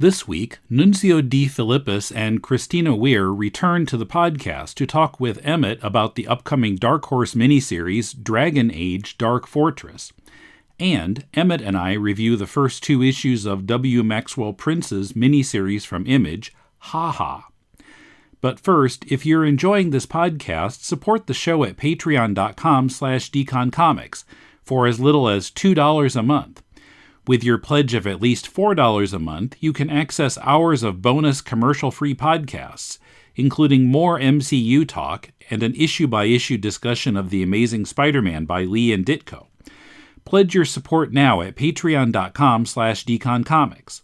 This week, Nunzio DeFilippis and Christina Weir return to the podcast to talk with Emmet about the upcoming Dark Horse miniseries Dragon Age Dark Fortress. And Emmet and I review the first 2 issues of W. Maxwell Prince's miniseries from Image, Ha Ha. But first, if you're enjoying this podcast, support the show at patreon.com/deconcomics for as little as $2 a month. With your pledge of at least $4 a month, you can access hours of bonus commercial-free podcasts, including more MCU talk and an issue-by-issue discussion of The Amazing Spider-Man by Lee and Ditko. Pledge your support now at patreon.com/deconcomics.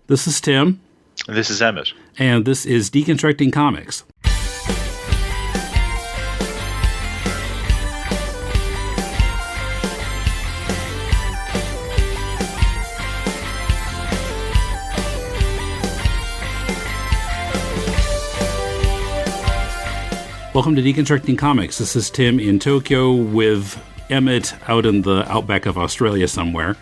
This is Tim. This is Emmet. And this is Deconstructing Comics. Welcome to Deconstructing Comics. This is Tim in Tokyo with Emmet out in the outback of Australia somewhere.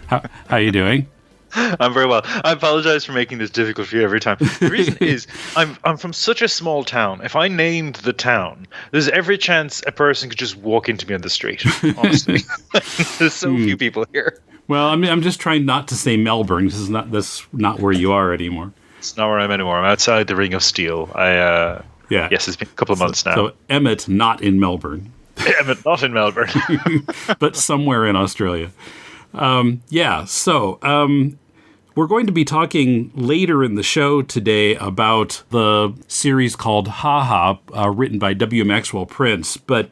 How are you doing? I'm very well. I apologize for making this difficult for you every time. The reason is I'm from such a small town. If I named the town, there's every chance a person could just walk into me on the street, honestly. There's so few people here. Well, I'm just trying not to say Melbourne. This is not where you are anymore. It's not where I'm anymore. I'm outside the Ring of Steel. Yes, it's been a couple of months now. So Emmet not in Melbourne. Emmet not in Melbourne. But somewhere in Australia. We're going to be talking later in the show today about the series called Ha Ha, written by W. Maxwell Prince. But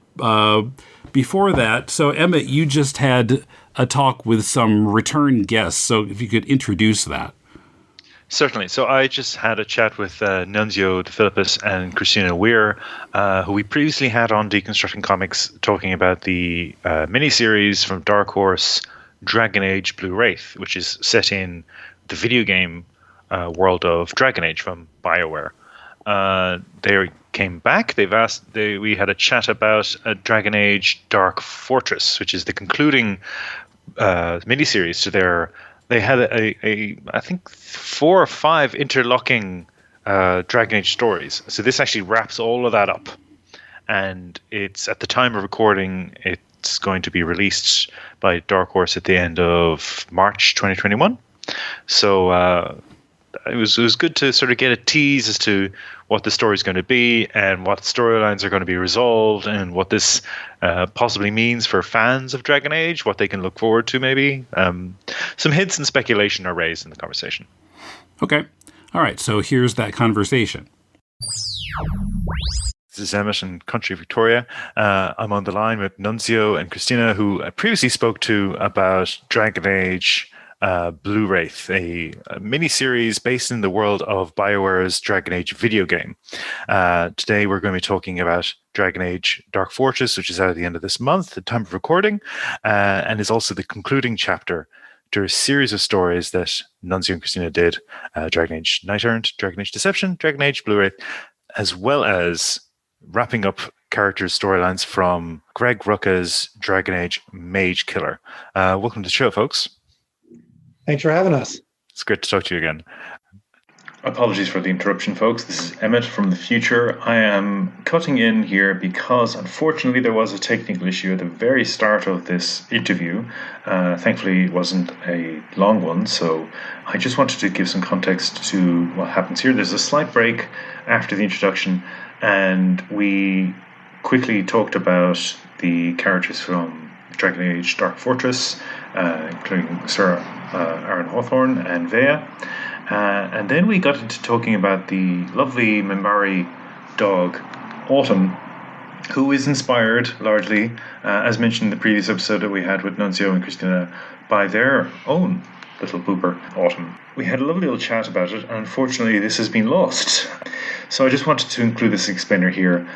before that, so Emmet, you just had a talk with some return guests, so if you could introduce that. Certainly. So I just had a chat with Nunzio, DeFilippis, and Christina Weir, who we previously had on Deconstructing Comics, talking about the miniseries from Dark Horse, Dragon Age Blue Wraith, which is set in the video game world of Dragon Age from BioWare. They came back. We had a chat about Dragon Age Dark Fortress, which is the concluding miniseries to their. They had I think 4 or 5 interlocking Dragon Age stories. So this actually wraps all of that up. And it's at the time of recording, it's going to be released by Dark Horse at the end of March 2021. So it was good to sort of get a tease as to what the story is going to be and what storylines are going to be resolved and what this possibly means for fans of Dragon Age, what they can look forward to maybe. Some hints and speculation are raised in the conversation. Okay. All right. So here's that conversation. This is Emmet in Country Victoria. I'm on the line with Nunzio and Christina, who I previously spoke to about Dragon Age Blue Wraith, a mini-series based in the world of BioWare's Dragon Age video game. Today we're going to be talking about Dragon Age Dark Fortress, which is out at the end of this month, at the time of recording, and is also the concluding chapter to a series of stories that Nunzio and Christina did, Dragon Age Night Errant, Dragon Age Deception, Dragon Age Blue Wraith, as well as wrapping up characters' storylines from Greg Rucka's Dragon Age Mage Killer. Welcome to the show, folks. Thanks for having us. It's great to talk to you again. Apologies for the interruption, folks. This is Emmet from the future. I am cutting in here because, unfortunately, there was a technical issue at the very start of this interview. Thankfully, it wasn't a long one, so I just wanted to give some context to what happens here. There's a slight break after the introduction, and we quickly talked about the characters from Dragon Age Dark Fortress, including Sir Aaron Hawthorne and Vea. And then we got into talking about the lovely Minbari dog, Autumn, who is inspired largely, as mentioned in the previous episode that we had with Nunzio and Christina, by their own little pooper, Autumn. We had a lovely little chat about it, and unfortunately this has been lost. So I just wanted to include this explainer here.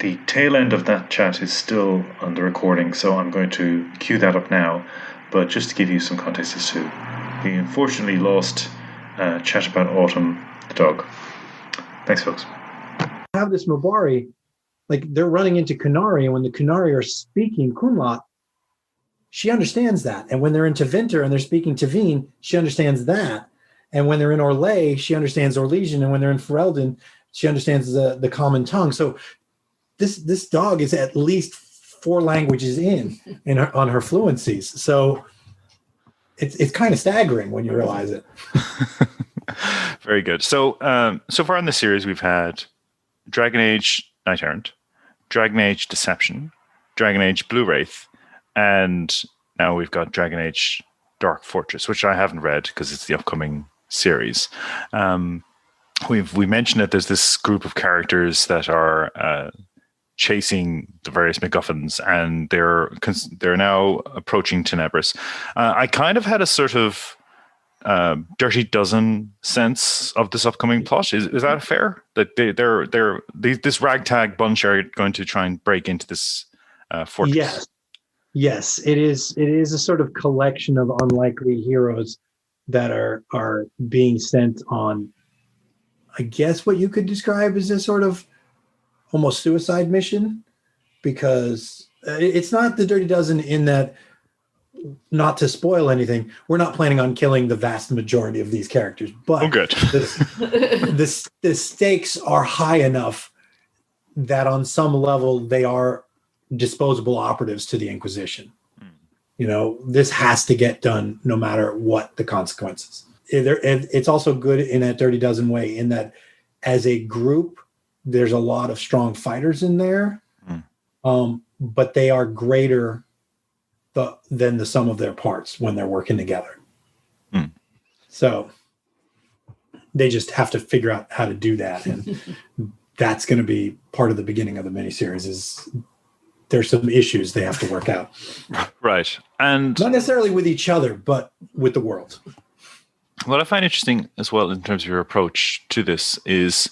The tail end of that chat is still on the recording, so I'm going to cue that up now. But just to give you some context as to the unfortunately lost chat about Autumn, the dog. Thanks, folks. Have this Mabari, like they're running into Kunari, and when the Kunari are speaking Kunlat, she understands that. And when they're in Tevinter and they're speaking Tevene, she understands that. And when they're in Orlais, she understands Orlesian. And when they're in Ferelden, she understands the common tongue. So this dog is at least 4 languages on her fluencies. So it's kind of staggering when you realize it. Very good. So so far in the series, we've had Dragon Age Knight Errant, Dragon Age Deception, Dragon Age Blue Wraith, and now we've got Dragon Age Dark Fortress, which I haven't read because it's the upcoming series. We mentioned that there's this group of characters that are chasing the various MacGuffins, and they're now approaching Tenebris. I kind of had a sort of Dirty Dozen sense of this upcoming plot. Is that fair? That this ragtag bunch are going to try and break into this fortress? Yes, it is. It is a sort of collection of unlikely heroes that are being sent on, I guess, what you could describe as a sort of almost suicide mission, because it's not the Dirty Dozen in that, not to spoil anything, we're not planning on killing the vast majority of these characters, but good. the stakes are high enough that on some level they are disposable operatives to the Inquisition. This has to get done no matter what the consequences. It's also good in that Dirty Dozen way, in that as a group, there's a lot of strong fighters in there, but they are greater than the sum of their parts when they're working together. So they just have to figure out how to do that. And that's going to be part of the beginning of the miniseries. Is there's some issues they have to work out. Right. And not necessarily with each other, but with the world. What I find interesting as well in terms of your approach to this is,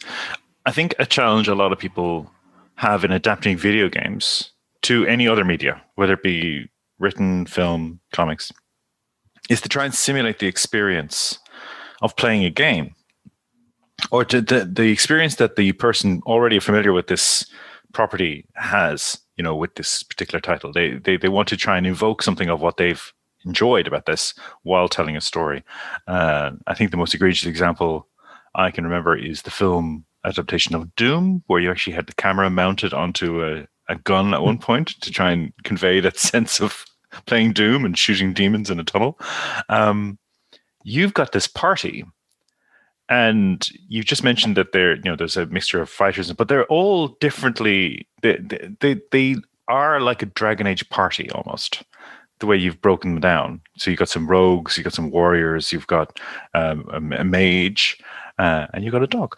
I think a challenge a lot of people have in adapting video games to any other media, whether it be written, film, comics, is to try and simulate the experience of playing a game, or to the experience that the person already familiar with this property has, with this particular title. They want to try and evoke something of what they've enjoyed about this while telling a story. I think the most egregious example I can remember is the film adaptation of Doom, where you actually had the camera mounted onto a gun at one point to try and convey that sense of playing Doom and shooting demons in a tunnel. You've got this party, and you just mentioned that there's a mixture of fighters, but they're all differently. They are like a Dragon Age party almost, the way you've broken them down. So you've got some rogues, you've got some warriors, you've got a mage, and you've got a dog.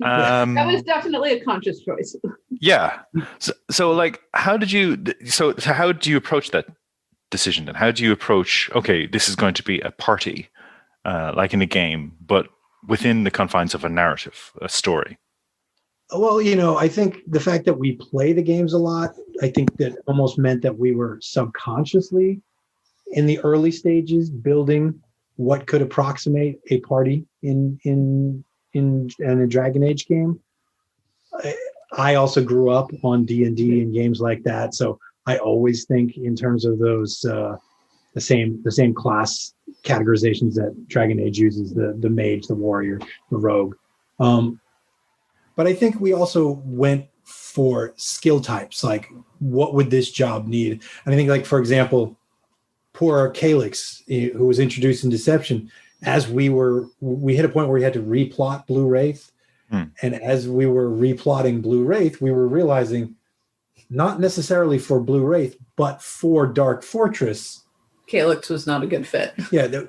That was definitely a conscious choice. Yeah. So like, how do you approach that decision? And how do you approach, okay, this is going to be a party, like in a game, but within the confines of a narrative, a story? Well, I think the fact that we play the games a lot, I think that almost meant that we were subconsciously in the early stages building what could approximate a party in a Dragon Age game. I also grew up on D&D and games like that, so I always think in terms of those the same class categorizations that Dragon Age uses: the mage, the warrior, the rogue. But I think we also went for skill types, like what would this job need? And I think, like, for example, poor Calyx, who was introduced in Deception, as we hit a point where we had to replot Blue Wraith. And as we were replotting Blue Wraith, we were realizing, not necessarily for Blue Wraith, but for Dark Fortress, Calyx was not a good fit. Yeah,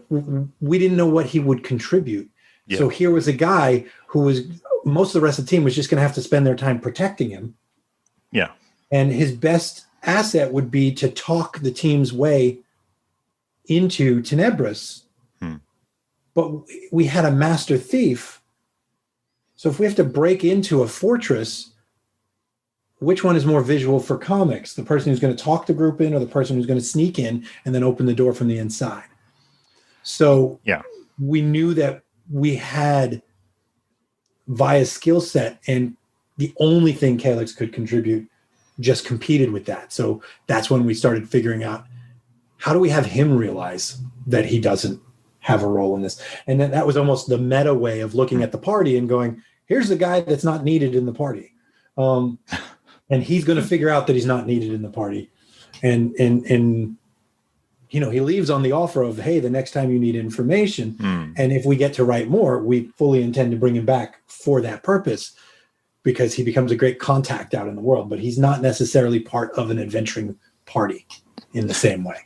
we didn't know what he would contribute. Yeah. So here was a guy who was, most of the rest of the team was just going to have to spend their time protecting him. Yeah. And his best asset would be to talk the team's way into Tenebris. But we had a master thief. So if we have to break into a fortress, which one is more visual for comics? The person who's going to talk the group in, or the person who's going to sneak in and then open the door from the inside? So we knew that we had, via skill set, and the only thing Calyx could contribute just competed with that. So that's when we started figuring out how do we have him realize that he doesn't have a role in this? And then that was almost the meta way of looking at the party and going, here's the guy that's not needed in the party. And he's going to figure out that he's not needed in the party. And he leaves on the offer of, hey, the next time you need information, and if we get to write more, we fully intend to bring him back for that purpose, because he becomes a great contact out in the world, but he's not necessarily part of an adventuring party in the same way.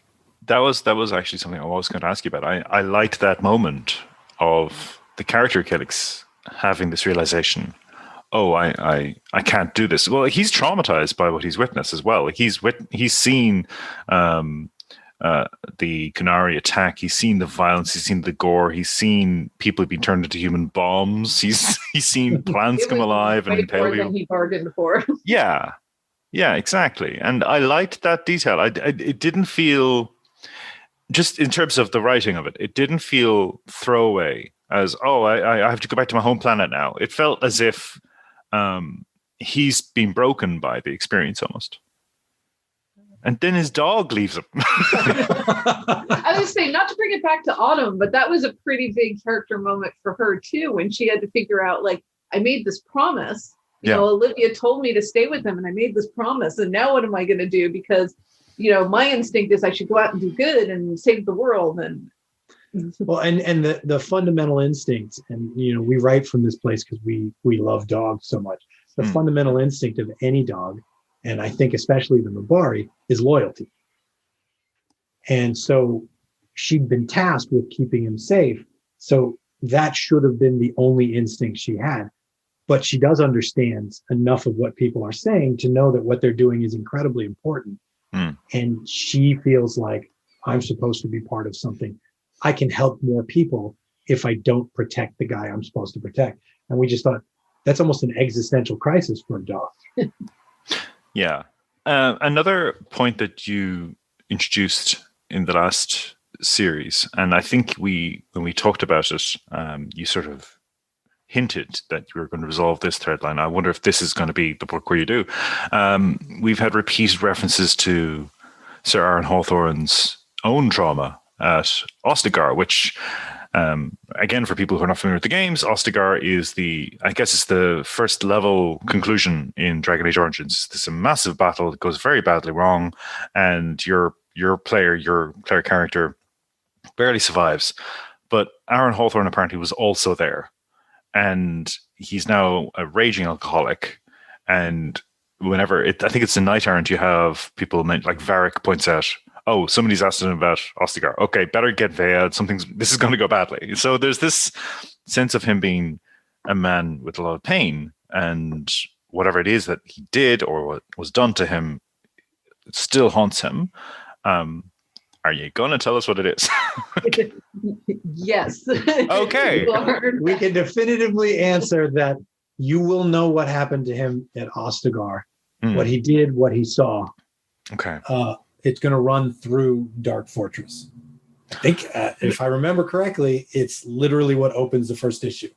That was actually something I was going to ask you about. I liked that moment of the character Killix having this realization, oh, I can't do this. Well, he's traumatized by what he's witnessed as well. Like he's seen the Kunari attack. He's seen the violence. He's seen the gore. He's seen people being turned into human bombs. He's seen plants come alive and impale people. He bargained for. Yeah, exactly. And I liked that detail. It didn't feel, just in terms of the writing of it, it didn't feel throwaway as, oh, I have to go back to my home planet now. It felt as if he's been broken by the experience almost. And then his dog leaves him. I was saying, not to bring it back to Autumn, but that was a pretty big character moment for her too, when she had to figure out, like, I made this promise. You know, Olivia told me to stay with him, and I made this promise. And now what am I going to do? Because, my instinct is I should go out and do good and save the world. And well, and the fundamental instinct, and we write from this place because we love dogs so much. The fundamental instinct of any dog, and I think especially the Mabari, is loyalty. And so she'd been tasked with keeping him safe. So that should have been the only instinct she had. But she does understand enough of what people are saying to know that what they're doing is incredibly important. And she feels like, I'm supposed to be part of something. I can help more people if I don't protect the guy I'm supposed to protect. And we just thought that's almost an existential crisis for a dog. Yeah. Another point that you introduced in the last series, and I think when we talked about it, you sort of hinted that you were going to resolve this thread line. I wonder if this is going to be the book where you do. We've had repeated references to Sir Aaron Hawthorne's own trauma at Ostagar, which, again, for people who are not familiar with the games, Ostagar is it's the first level conclusion in Dragon Age Origins. This is a massive battle that goes very badly wrong, and your player character barely survives. But Aaron Hawthorne apparently was also there, and he's now a raging alcoholic. And whenever I think it's the Night Errant, you have people like Varric points out, oh, somebody's asked him about Ostagar. Okay, better get Vea. This is going to go badly. So there's this sense of him being a man with a lot of pain, and whatever it is that he did or what was done to him, it still haunts him. Are you going to tell us what it is? Yes. Okay. We can definitively answer that you will know what happened to him at Ostagar, what he did, what he saw. Okay. It's going to run through Dark Fortress. I think, if I remember correctly, it's literally what opens the first issue.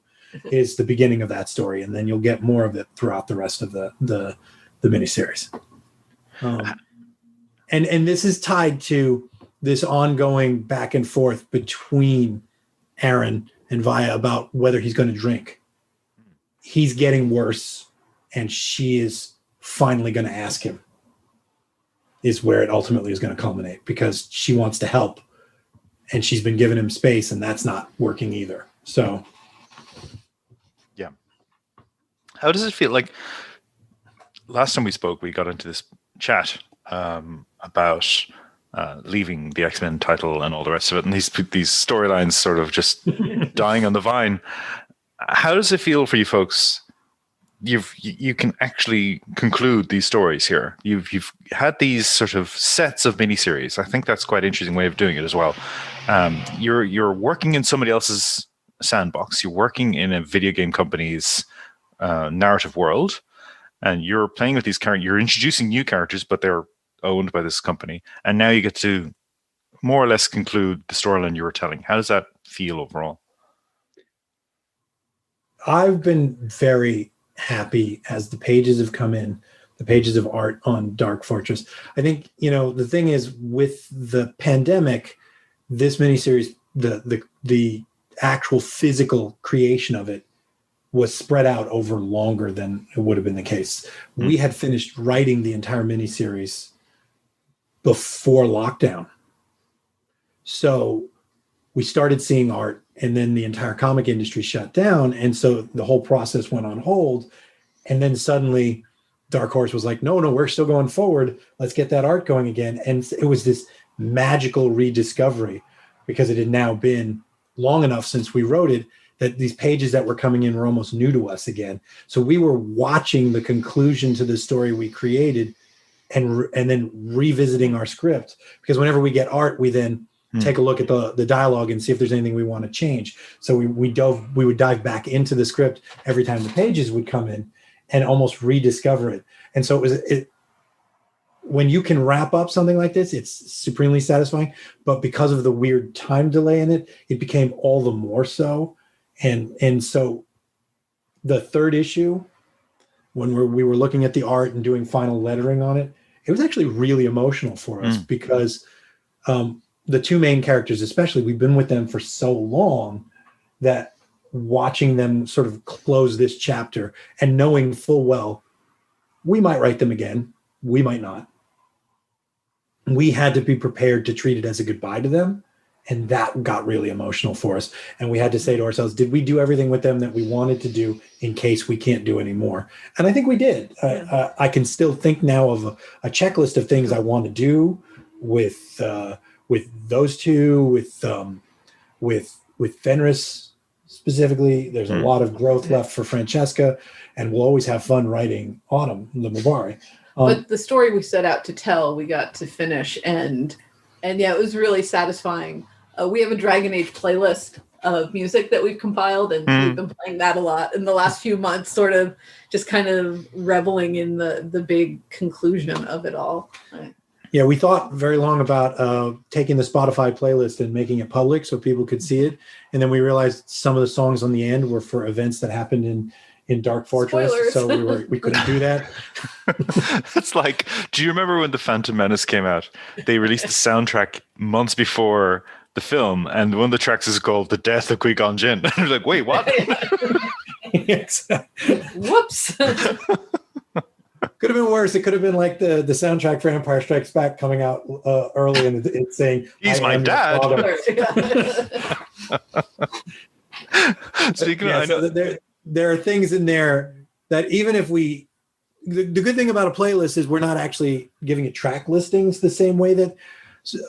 Is the beginning of that story, and then you'll get more of it throughout the rest of the miniseries. And this is tied to this ongoing back and forth between Aaron and Via about whether he's going to drink. He's getting worse, and she is finally going to ask him. Is where it ultimately is going to culminate, because she wants to help, and she's been giving him space, and that's not working either. So, yeah. How does it feel? Like last time we spoke, we got into this chat about leaving the X-Men title and all the rest of it, and these storylines sort of just dying on the vine. How does it feel for you folks? You can actually conclude these stories here. You've had these sort of sets of miniseries. I think that's quite an interesting way of doing it as well. You're working in somebody else's sandbox. You're working in a video game company's narrative world, and you're playing with these characters. You're introducing new characters, but they're owned by this company. And now you get to more or less conclude the storyline you were telling. How does that feel overall? I've been very happy as the pages have come in the pages of art on Dark Fortress. I think, the thing is, with the pandemic, this miniseries, the actual physical creation of it was spread out over longer than it would have been the case. Mm-hmm. We had finished writing the entire miniseries before lockdown. So we started seeing art, and then the entire comic industry shut down. And so the whole process went on hold. And then suddenly Dark Horse was like, no, we're still going forward. Let's get that art going again. And it was this magical rediscovery, because it had now been long enough since we wrote it that these pages that were coming in were almost new to us again. So we were watching the conclusion to the story we created and then revisiting our script, because whenever we get art, we then take a look at the dialogue and see if there's anything we want to change. So we would dive back into the script every time the pages would come in and almost rediscover it. And so when you can wrap up something like this, it's supremely satisfying. But because of the weird time delay in it, it became all the more so. And so the third issue, when we were looking at the art and doing final lettering on it, it was actually really emotional for us, because the two main characters, especially, we've been with them for so long that watching them sort of close this chapter and knowing full well, we might write them again, we might not. We had to be prepared to treat it as a goodbye to them. And that got really emotional for us. And we had to say to ourselves, did we do everything with them that we wanted to do in case we can't do any more? And I think we did. I can still think now of a checklist of things I want to do with those two, with Fenris specifically. There's a lot of growth left for Francesca, and we'll always have fun writing Autumn Limobari. But the story we set out to tell, we got to finish, and yeah, it was really satisfying. We have a Dragon Age playlist of music that we've compiled, and we've been playing that a lot in the last few months, sort of just kind of reveling in the big conclusion of it all. Right. Yeah, we thought very long about taking the Spotify playlist and making it public so people could see it. And then we realized some of the songs on the end were for events that happened in Dark Fortress. Spoilers. So we couldn't do that. It's like, do you remember when The Phantom Menace came out? They released the soundtrack months before the film, and one of the tracks is called The Death of Qui-Gon Jinn. And you're like, wait, what? Whoops. Could have been worse. It could have been like the soundtrack for Empire Strikes Back coming out early and it's saying, he's my dad. There are things in there that even if the good thing about a playlist is we're not actually giving it track listings the same way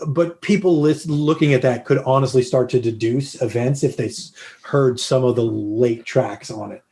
but people looking at that could honestly start to deduce events if they heard some of the late tracks on it.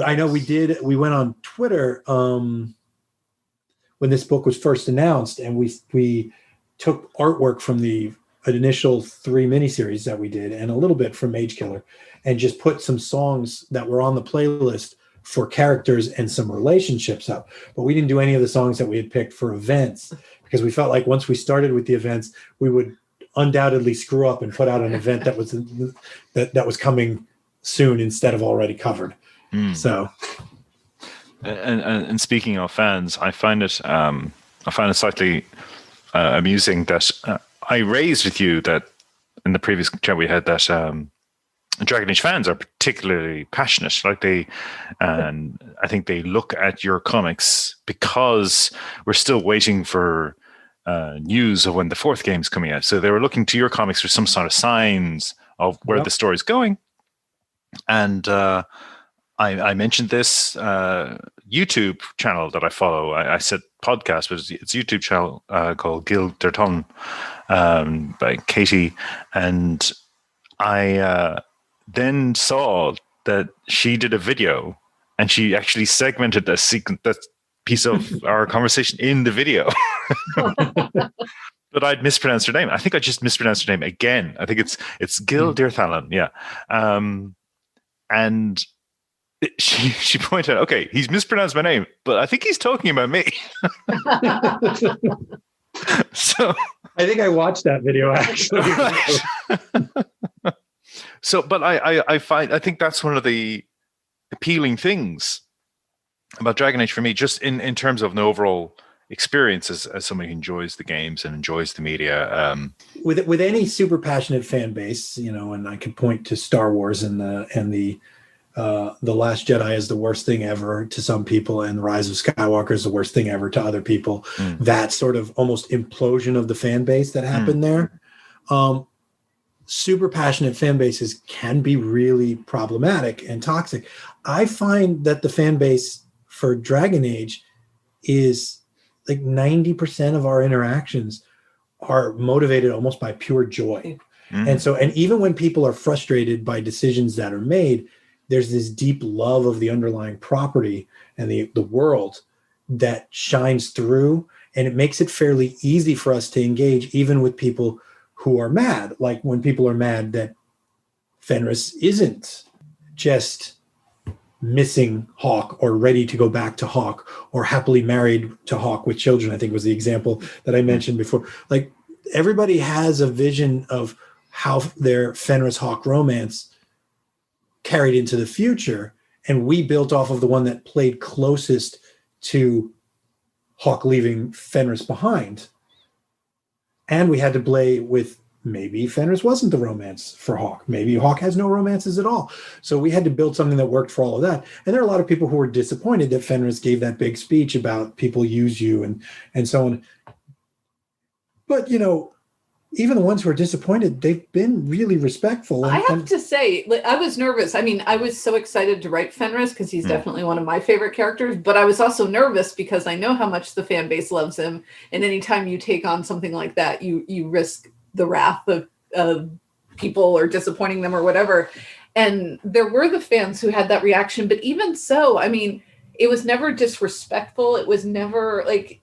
I know we went on Twitter when this book was first announced, and we took artwork from the initial 3 miniseries that we did and a little bit from Mage Killer, and just put some songs that were on the playlist for characters and some relationships up. But we didn't do any of the songs that we had picked for events, because we felt like once we started with the events, we would undoubtedly screw up and put out an event that was coming soon instead of already covered. So, and speaking of fans, I find it slightly amusing that I raised with you that in the previous chat we had that Dragon Age fans are particularly passionate. And I think they look at your comics because we're still waiting for news of when the 4th game is coming out. So they were looking to your comics for some sort of signs of where the story's going. And I mentioned this YouTube channel that I follow. I said podcast, but it's a YouTube channel called Gil Derton by Katie. And I then saw that she did a video, and she actually segmented that piece of our conversation in the video. But I'd mispronounced her name. I think I just mispronounced her name again. I think it's Gil Derthalan, yeah. And she pointed out, okay, he's mispronounced my name, but I think he's talking about me. So I think I watched that video actually. So, but I think that's one of the appealing things about Dragon Age for me, just in terms of an overall experience as somebody who enjoys the games and enjoys the media. With any super passionate fan base, and I could point to Star Wars and the Last Jedi is the worst thing ever to some people, and the Rise of Skywalker is the worst thing ever to other people. That sort of almost implosion of the fan base that happened there. Super passionate fan bases can be really problematic and toxic. I find that the fan base for Dragon Age is like 90% of our interactions are motivated almost by pure joy. And even when people are frustrated by decisions that are made, there's this deep love of the underlying property and the world that shines through, and it makes it fairly easy for us to engage even with people who are mad. Like when people are mad that Fenris isn't just missing Hawk or ready to go back to Hawk or happily married to Hawk with children, I think was the example that I mentioned before. Like everybody has a vision of how their Fenris Hawk romance carried into the future. And we built off of the one that played closest to Hawk leaving Fenris behind. And we had to play with maybe Fenris wasn't the romance for Hawk. Maybe Hawk has no romances at all. So we had to build something that worked for all of that. And there are a lot of people who were disappointed that Fenris gave that big speech about people use you and so on. But, even the ones who are disappointed, they've been really respectful. I have to say, I was nervous. I mean, I was so excited to write Fenris because he's definitely one of my favorite characters, but I was also nervous because I know how much the fan base loves him. And anytime you take on something like that, you risk the wrath of people or disappointing them or whatever. And there were the fans who had that reaction. But even so, I mean, it was never disrespectful. It was never like...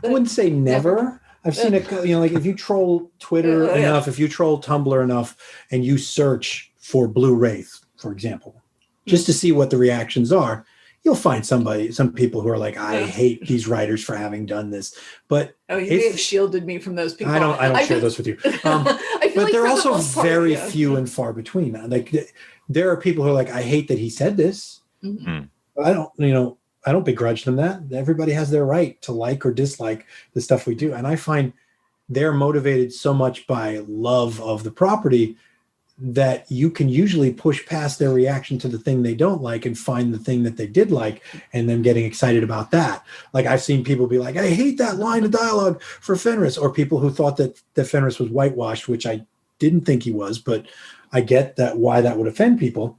I wouldn't say never. I've seen it, like if you troll Twitter enough, if you troll Tumblr enough, and you search for Blue Wraith, for example, just to see what the reactions are, you'll find some people who are like, I hate these writers for having done this. But you may have shielded me from those people. I don't share those with you. But like they're also very few and far between. Like there are people who are like, I hate that he said this. I don't begrudge them that. Everybody has their right to like or dislike the stuff we do. And I find they're motivated so much by love of the property that you can usually push past their reaction to the thing they don't like and find the thing that they did like and then getting excited about that. Like I've seen people be like, I hate that line of dialogue for Fenris, or people who thought that Fenris was whitewashed, which I didn't think he was, but I get that why that would offend people.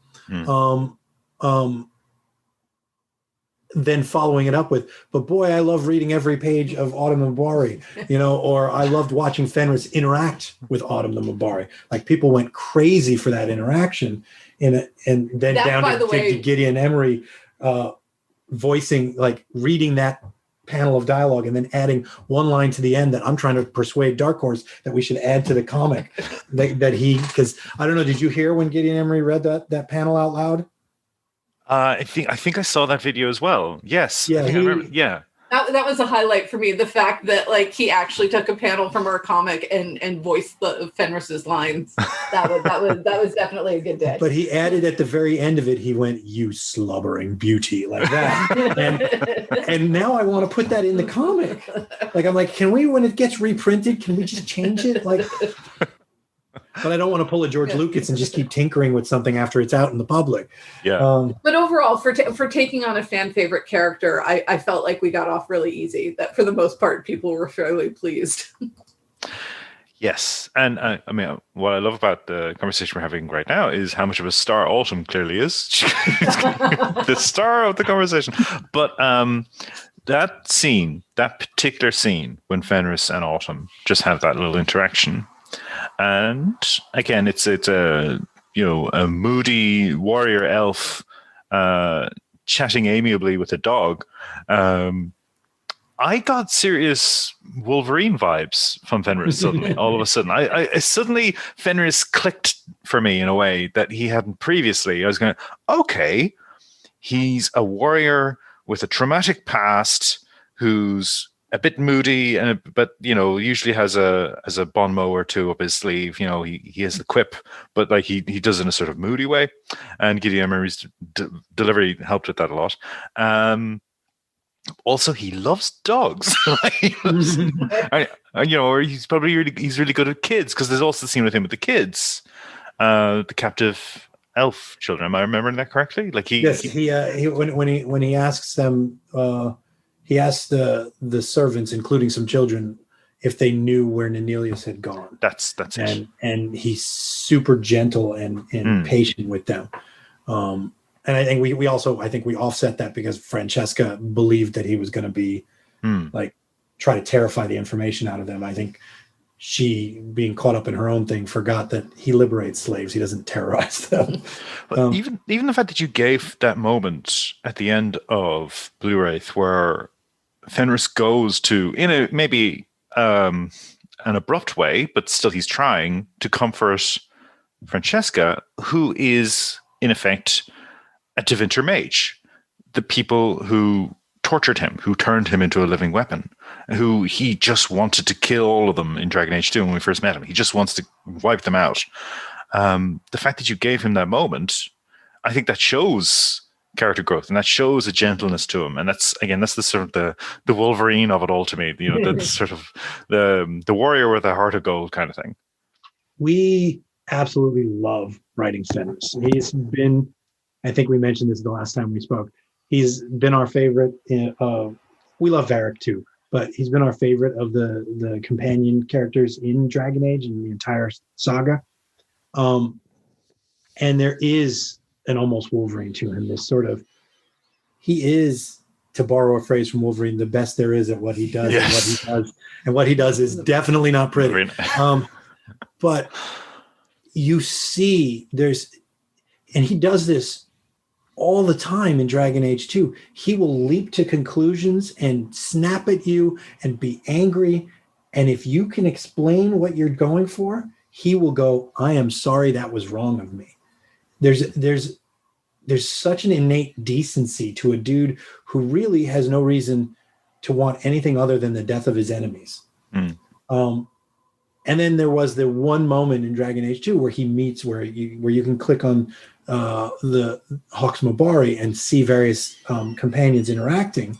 Then following it up with, but boy, I love reading every page of Autumn the Mabari, or I loved watching Fenris interact with Autumn the Mabari. Like people went crazy for that interaction and then that, down to Gideon Emery voicing, like reading that panel of dialogue and then adding one line to the end that I'm trying to persuade Dark Horse that we should add to the comic because I don't know, did you hear when Gideon Emery read that panel out loud? I think I saw that video as well. Yes. Yeah. I remember. Yeah. That was a highlight for me. The fact that like he actually took a panel from our comic and voiced the Fenris's lines. That was definitely a good day. But he added at the very end of it, he went, "You slubbering beauty," like that. and now I want to put that in the comic. Like I'm like, can we, when it gets reprinted, can we just change it? Like. But I don't want to pull a George Lucas and just keep tinkering with something after it's out in the public. Yeah. But overall, for taking on a fan favorite character, I felt like we got off really easy. That for the most part, people were fairly pleased. Yes. And I mean, what I love about the conversation we're having right now is how much of a star Autumn clearly is. The star of the conversation. But that particular scene when Fenris and Autumn just have that little interaction. And again, it's a moody warrior elf chatting amiably with a dog. I got serious Wolverine vibes from Fenris suddenly. All of a sudden, I suddenly Fenris clicked for me in a way that he hadn't previously. I was going, okay, he's a warrior with a traumatic past who's a bit moody, but usually has a bon mot or two up his sleeve. He has the quip, but like he does it in a sort of moody way. And Gideon Emery's delivery helped with that a lot. Also, he loves dogs. Or he's probably he's really good at kids, because there's also the scene with him with the kids, the captive elf children. Am I remembering that correctly? Like he when he asks them, he asks the servants, including some children, if they knew where Nenelius had gone. That's it. And he's super gentle and patient with them. And I think we offset that because Francesca believed that he was going to be like try to terrify the information out of them. I think she, being caught up in her own thing, forgot that he liberates slaves. He doesn't terrorize them. But even the fact that you gave that moment at the end of Blue Wraith where Fenris goes to, in a maybe an abrupt way, but still he's trying to comfort Francesca, who is in effect a Tevinter mage, the people who tortured him, who turned him into a living weapon, who he just wanted to kill all of them in Dragon Age 2 when we first met him. He just wants to wipe them out. The fact that you gave him that moment, I think that shows character growth, and that shows a gentleness to him. And that's the sort of the Wolverine of it all to me. That's sort of the warrior with a heart of gold kind of thing. We absolutely love writing Fenris. He's been, I think we mentioned this the last time we spoke, he's been our favorite. We love Varric too, but he's been our favorite of the companion characters in Dragon Age and the entire saga. And there is an almost Wolverine to him. This sort of, he is, to borrow a phrase from Wolverine, the best there is at what he does. Yes. And what he does is definitely not pretty. But you see, and he does this all the time in Dragon Age 2. He will leap to conclusions and snap at you and be angry. And if you can explain what you're going for, he will go, I am sorry, that was wrong of me. There's such an innate decency to a dude who really has no reason to want anything other than the death of his enemies. And then there was the one moment in Dragon Age 2 where he meets, where you can click on the Hawks Mabari and see various companions interacting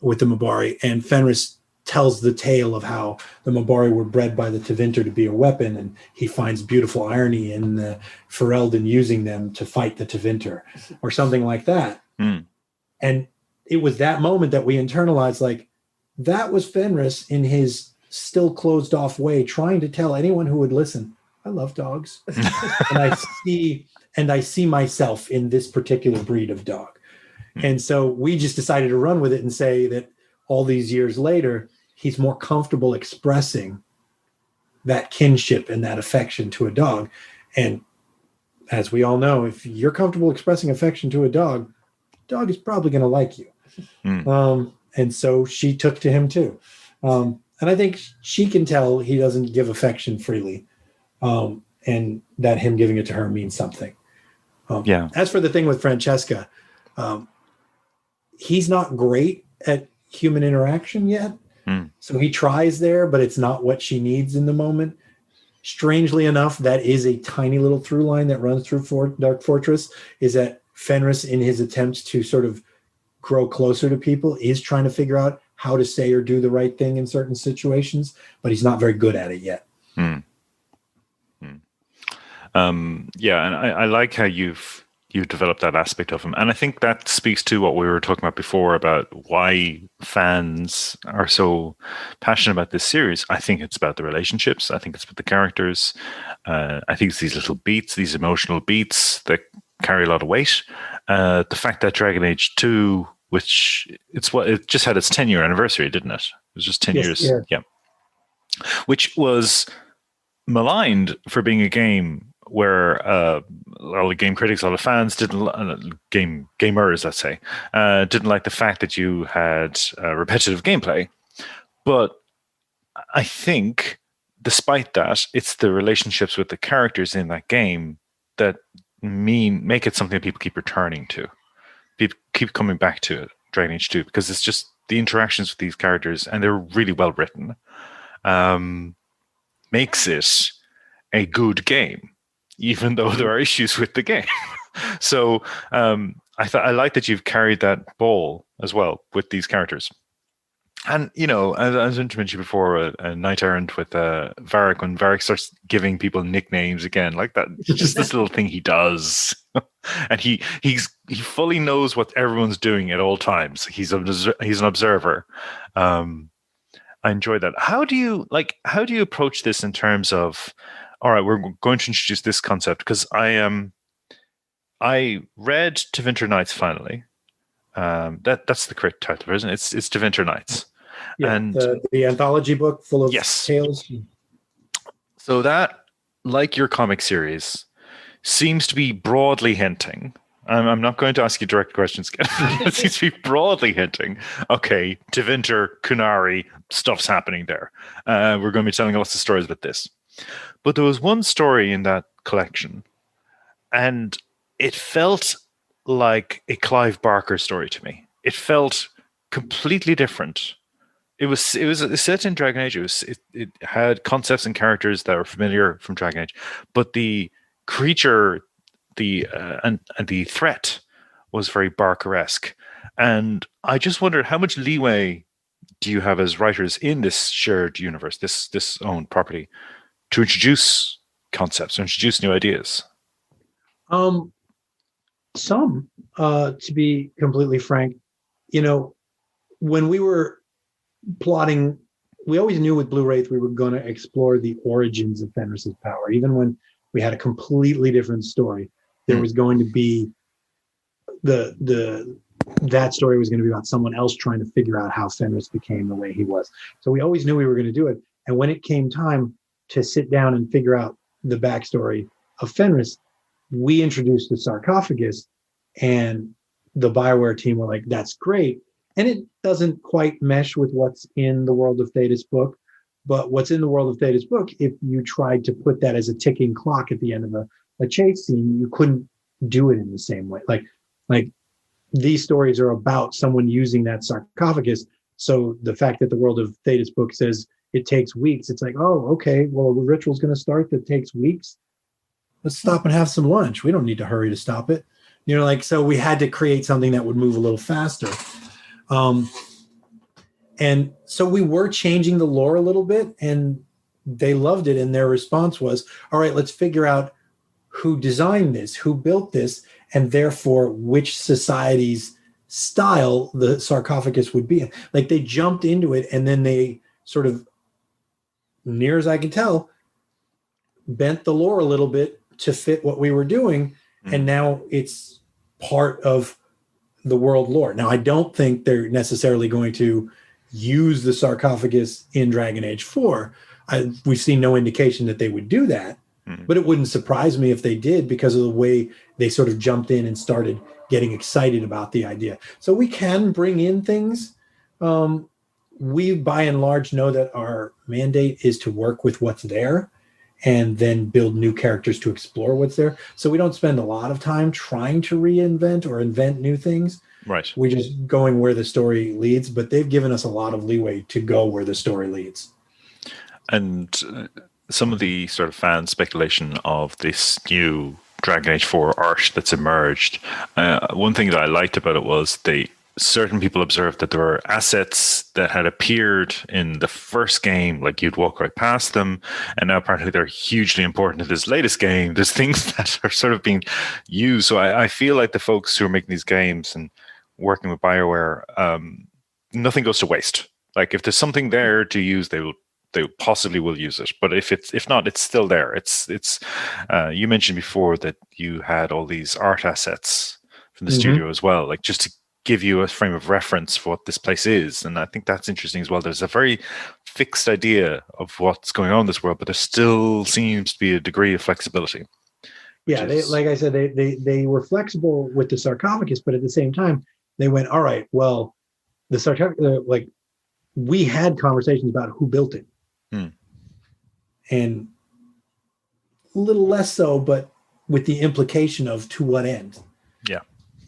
with the Mabari, and Fenris tells the tale of how the Mabari were bred by the Tevinter to be a weapon, and he finds beautiful irony in the Ferelden using them to fight the Tevinter, or something like that. And it was that moment that we internalized, like, that was Fenris in his still closed off way, trying to tell anyone who would listen, I love dogs. and I see myself in this particular breed of dog. And so we just decided to run with it and say that all these years later, he's more comfortable expressing that kinship and that affection to a dog. And as we all know, if you're comfortable expressing affection to a dog is probably going to like you. And so she took to him too. And I think she can tell he doesn't give affection freely, and that him giving it to her means something. As for the thing with Francesca, he's not great at human interaction yet. So he tries there, but it's not what she needs in the moment. Strangely enough, that is a tiny little through line that runs through Dark Fortress, is that Fenris, in his attempts to sort of grow closer to people, is trying to figure out how to say or do the right thing in certain situations, but he's not very good at it yet. And I like how you've developed that aspect of him. And I think that speaks to what we were talking about before about why fans are so passionate about this series. I think it's about the relationships. I think it's about the characters. I think it's these little beats, these emotional beats that carry a lot of weight. The fact that Dragon Age 2, which it just had its 10-year anniversary, didn't it? It was just 10 years. Yeah. Which was maligned for being a game where a lot of game critics, a lot of fans gamers, let's say, didn't like the fact that you had repetitive gameplay. But I think, despite that, it's the relationships with the characters in that game that make it something that people keep returning to. People keep coming back to it, Dragon Age 2, because it's just the interactions with these characters, and they're really well written, makes it a good game, even though there are issues with the game. So I like that you've carried that ball as well with these characters. And, you know, as I mentioned before, a Knight Errant with Varric, when Varric starts giving people nicknames again, like that, it's just this little thing he does. And he fully knows what everyone's doing at all times. He's an observer. I enjoy that. How do you approach this in terms of, all right, we're going to introduce this concept? Because I read Tevinter Nights finally. That's the correct title, isn't it? It's Tevinter Nights. Yeah, and the anthology book full of tales. So that, like your comic series, seems to be broadly hinting. I'm not going to ask you direct questions again. It seems to be broadly hinting. Okay, Tevinter, Kunari, stuff's happening there. We're going to be telling lots of stories about this. But there was one story in that collection, and it felt like a Clive Barker story to me. It felt completely different. It was set in Dragon Age. It had concepts and characters that were familiar from Dragon Age, but the creature, and the threat was very Barker-esque. And I just wondered, how much leeway do you have as writers in this shared universe, this owned property, to introduce concepts, or introduce new ideas? Some, to be completely frank, you know, when we were plotting, we always knew with Blue Wraith we were going to explore the origins of Fenris's power. Even when we had a completely different story, there was going to be that story was going to be about someone else trying to figure out how Fenris became the way he was. So we always knew we were going to do it. And when it came time to sit down and figure out the backstory of Fenris, we introduced the sarcophagus, and the BioWare team were like, that's great. And it doesn't quite mesh with what's in the World of Thetis book. But what's in the World of Thetis book, if you tried to put that as a ticking clock at the end of a chase scene, you couldn't do it in the same way. Like these stories are about someone using that sarcophagus. So the fact that the World of Thetis book says it takes weeks, it's like, oh, okay, well, the ritual's going to start that takes weeks. Let's stop and have some lunch. We don't need to hurry to stop it. You know, like, so we had to create something that would move a little faster. And so we were changing the lore a little bit, and they loved it. And their response was, all right, let's figure out who designed this, who built this, and therefore which society's style the sarcophagus would be in. Like, they jumped into it, and then they sort of, near as I can tell, bent the lore a little bit to fit what we were doing. And now it's part of the world lore. Now, I don't think they're necessarily going to use the sarcophagus in Dragon Age 4. We've seen no indication that they would do that, but it wouldn't surprise me if they did, because of the way they sort of jumped in and started getting excited about the idea. So we can bring in things. We, by and large, know that our mandate is to work with what's there and then build new characters to explore what's there. So we don't spend a lot of time trying to reinvent or invent new things. Right. We're just going where the story leads, but they've given us a lot of leeway to go where the story leads. And some of the sort of fan speculation of this new Dragon Age 4 art that's emerged, one thing that I liked about it was certain people observed that there were assets that had appeared in the first game, like you'd walk right past them, and now apparently they're hugely important to this latest game. There's things that are sort of being used. So I feel like the folks who are making these games and working with BioWare, nothing goes to waste. Like, if there's something there to use, they possibly will use it. But if not, it's still there. It's you mentioned before that you had all these art assets from the studio as well, like just to give you a frame of reference for what this place is. And I think that's interesting as well. There's a very fixed idea of what's going on in this world, but there still seems to be a degree of flexibility. Yeah, like I said, they were flexible with the sarcophagus, but at the same time, they went, all right, well, the sarcophagus, like, we had conversations about who built it. And a little less so, but with the implication of to what end. Yeah.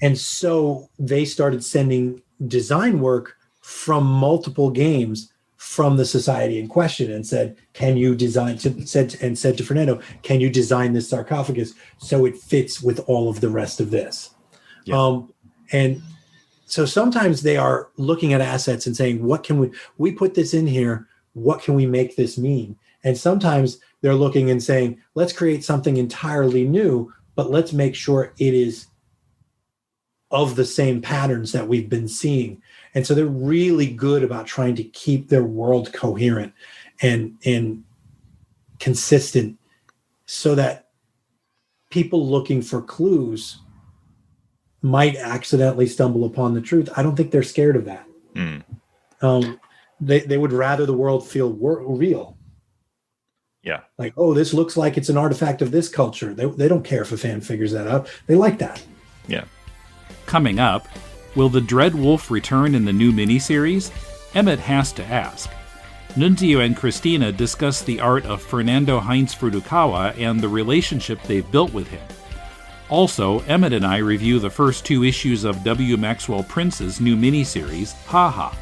And so they started sending design work from multiple games from the society in question and said, can you design, said to Fernando, can you design this sarcophagus so it fits with all of the rest of this? Yeah. And so sometimes they are looking at assets and saying, what can we put this in here? What can we make this mean? And sometimes they're looking and saying, let's create something entirely new, but let's make sure it is of the same patterns that we've been seeing. And so they're really good about trying to keep their world coherent and consistent so that people looking for clues might accidentally stumble upon the truth. I don't think they're scared of that. They would rather the world feel real. Yeah. Like, oh, this looks like it's an artifact of this culture. They don't care if a fan figures that out. They like that. Yeah. Coming up, will the Dread Wolf return in the new miniseries? Emmet has to ask. Nunzio and Christina discuss the art of Fernando Heinz Furukawa and the relationship they've built with him. Also, Emmet and I review the first 2 issues of W. Maxwell Prince's new miniseries, Ha Ha.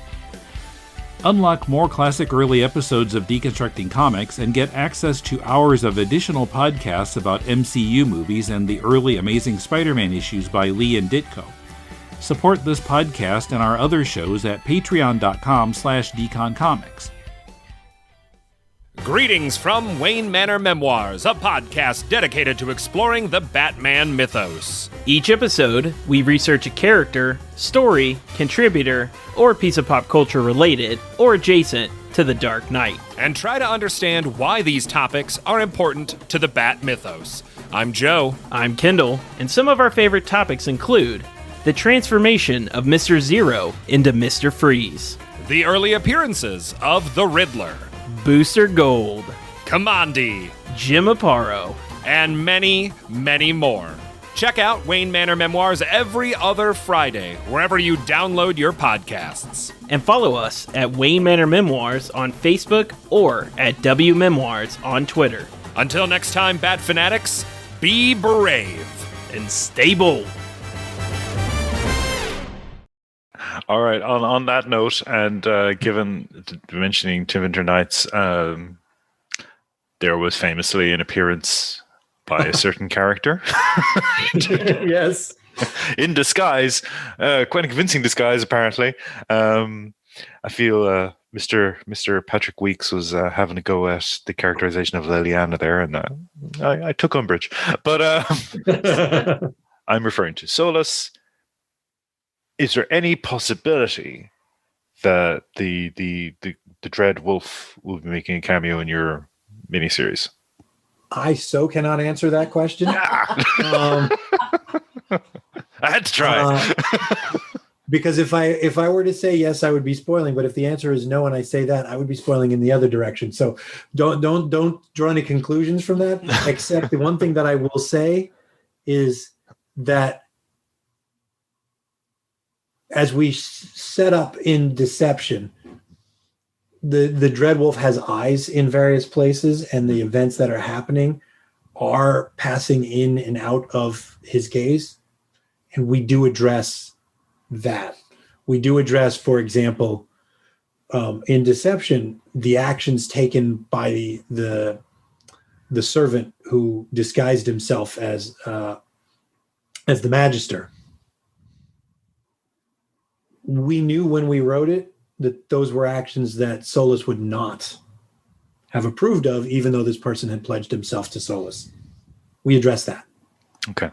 Unlock more classic early episodes of Deconstructing Comics and get access to hours of additional podcasts about MCU movies and the early Amazing Spider-Man issues by Lee and Ditko. Support this podcast and our other shows at patreon.com/deconcomics. Greetings from Wayne Manor Memoirs, a podcast dedicated to exploring the Batman mythos. Each episode, we research a character, story, contributor, or piece of pop culture related or adjacent to the Dark Knight, And try to understand why these topics are important to the Bat mythos. I'm Joe. I'm Kendall, and some of our favorite topics include the transformation of Mr. Zero into Mr. Freeze, The early appearances of the Riddler, Booster Gold, Commandi, Jim Aparo, and many, many more. Check out Wayne Manor Memoirs every other Friday, wherever you download your podcasts. and follow us at Wayne Manor Memoirs on Facebook or at W Memoirs on Twitter. Until next time, Bat Fanatics, be brave. And stay bold. All right. On that note, and given mentioning Tim Winter Nights, there was famously an appearance by a certain character. Yes. In disguise, quite a convincing disguise, apparently. I feel Mr. Patrick Weeks was having a go at the characterization of Liliana there, and I took umbrage. But I'm referring to Solus. Is there any possibility that the Dread Wolf will be making a cameo in your miniseries? I so cannot answer that question. I had to try. Because if I were to say yes, I would be spoiling. But if the answer is no, and I say that, I would be spoiling in the other direction. So don't draw any conclusions from that. Except the one thing that I will say is that as we set up in Deception, the Dread Wolf has eyes in various places, and the events that are happening are passing in and out of his gaze. And we do address that. We do address, for example, in Deception, the actions taken by the servant who disguised himself as the Magister. We knew when we wrote it that those were actions that Solus would not have approved of, even though this person had pledged himself to Solus. We addressed that. Okay.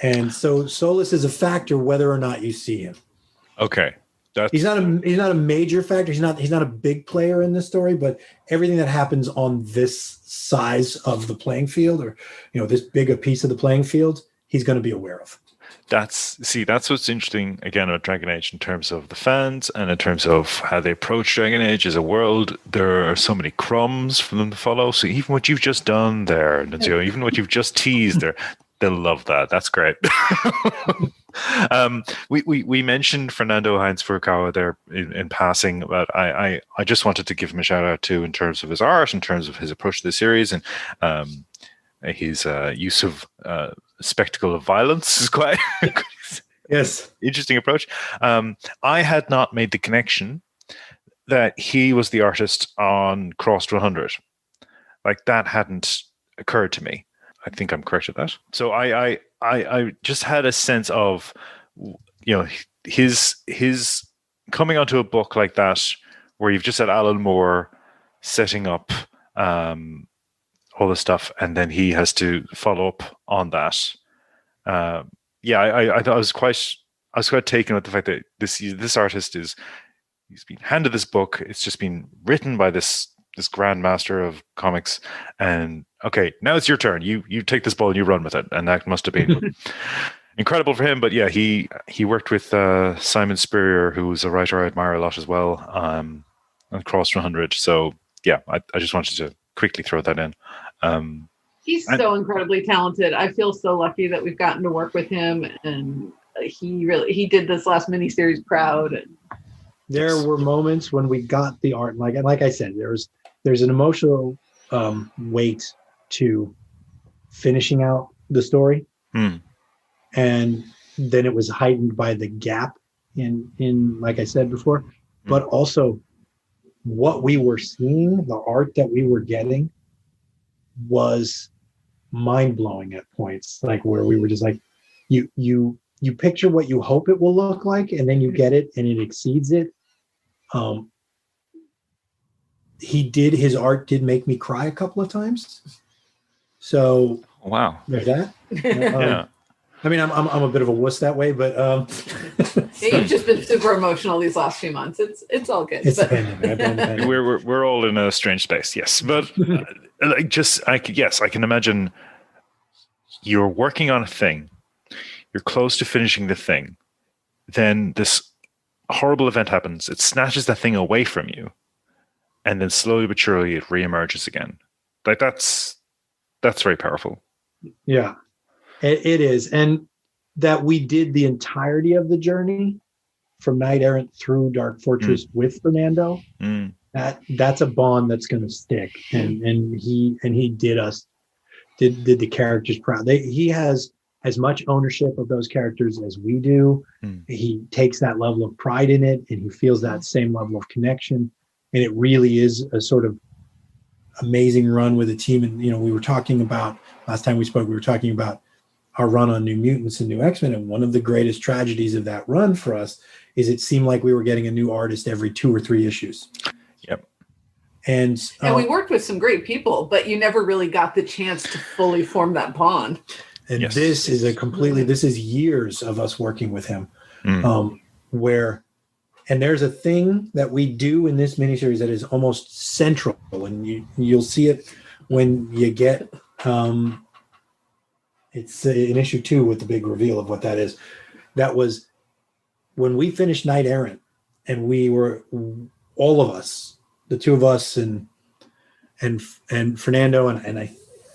And so Solus is a factor whether or not you see him. Okay. He's not a major factor. He's not a big player in this story, but everything that happens on this size of the playing field, or this big a piece of the playing field, he's going to be aware of. That's what's interesting again about Dragon Age in terms of the fans and in terms of how they approach Dragon Age as a world. There are so many crumbs for them to follow. So even what you've just done there, Nunzio, even what you've just teased there, they'll love that. That's great. We mentioned Fernando Heinz Furukawa there in passing, but I just wanted to give him a shout out too in terms of his art, in terms of his approach to the series, and his use of spectacle of violence is quite yes, interesting approach. I had not made the connection that he was the artist on Crossed 100. Like that hadn't occurred to me. I think I'm correct at that. So I just had a sense of, his coming onto a book like that, where you've just had Alan Moore setting up all this stuff, and then he has to follow up on that. I thought I was quite taken with the fact that this artist he's been handed this book. It's just been written by this grandmaster of comics, and okay, now it's your turn. You take this ball and you run with it, and that must have been incredible for him. But yeah, he worked with Simon Spurrier, who's a writer I admire a lot as well, on Cross 100. So yeah, I just wanted to quickly throw that in. He's so incredibly talented. I feel so lucky that we've gotten to work with him, and he did this last miniseries proud. There were moments when we got the art, like I said, there's an emotional weight to finishing out the story, and then it was heightened by the gap in like I said before, but also what we were seeing, the art that we were getting, was mind-blowing at points, like where we were just like, you picture what you hope it will look like, and then you get it and it exceeds it. His art did make me cry a couple of times, so wow, there's that. Yeah. I mean, I'm a bit of a wuss that way, but you've just been super emotional these last few months. It's all good. It's pandemic. We're all in a strange space, yes. But I can imagine you're working on a thing, you're close to finishing the thing, then this horrible event happens. It snatches that thing away from you, and then slowly but surely it reemerges again. Like that's very powerful. Yeah. It is. And that we did the entirety of the journey from Knight Errant through Dark Fortress with Fernando. That's a bond that's going to stick. And he did the characters proud. He has as much ownership of those characters as we do. He takes that level of pride in it, and he feels that same level of connection. And it really is a sort of amazing run with a team. And, we were talking about, last time we spoke, we were talking about our run on New Mutants and New X-Men. And one of the greatest tragedies of that run for us is it seemed like we were getting a new artist every 2 or 3 issues. Yep. And we worked with some great people, but you never really got the chance to fully form that bond. And this is this is years of us working with him, and there's a thing that we do in this miniseries that is almost central, and you'll see it when you get, it's in issue 2 with the big reveal of what that is. That was when we finished Knight Errant, and we were, all of us, the 2 of us and Fernando, and I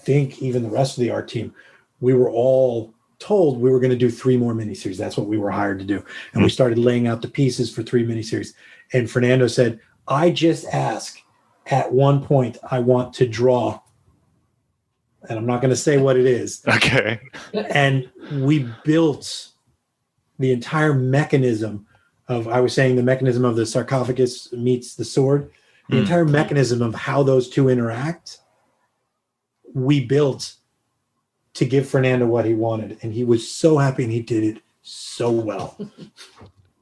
think even the rest of the art team, we were all told we were going to do 3 more miniseries. That's what we were hired to do. And we started laying out the pieces for 3 miniseries. And Fernando said, I just ask at one point, I want to draw, and I'm not going to say what it is. Okay. And we built the entire mechanism of, I was saying the mechanism of the sarcophagus meets the sword, the entire mechanism of how those 2 interact, we built to give Fernando what he wanted, and he was so happy, and he did it so well.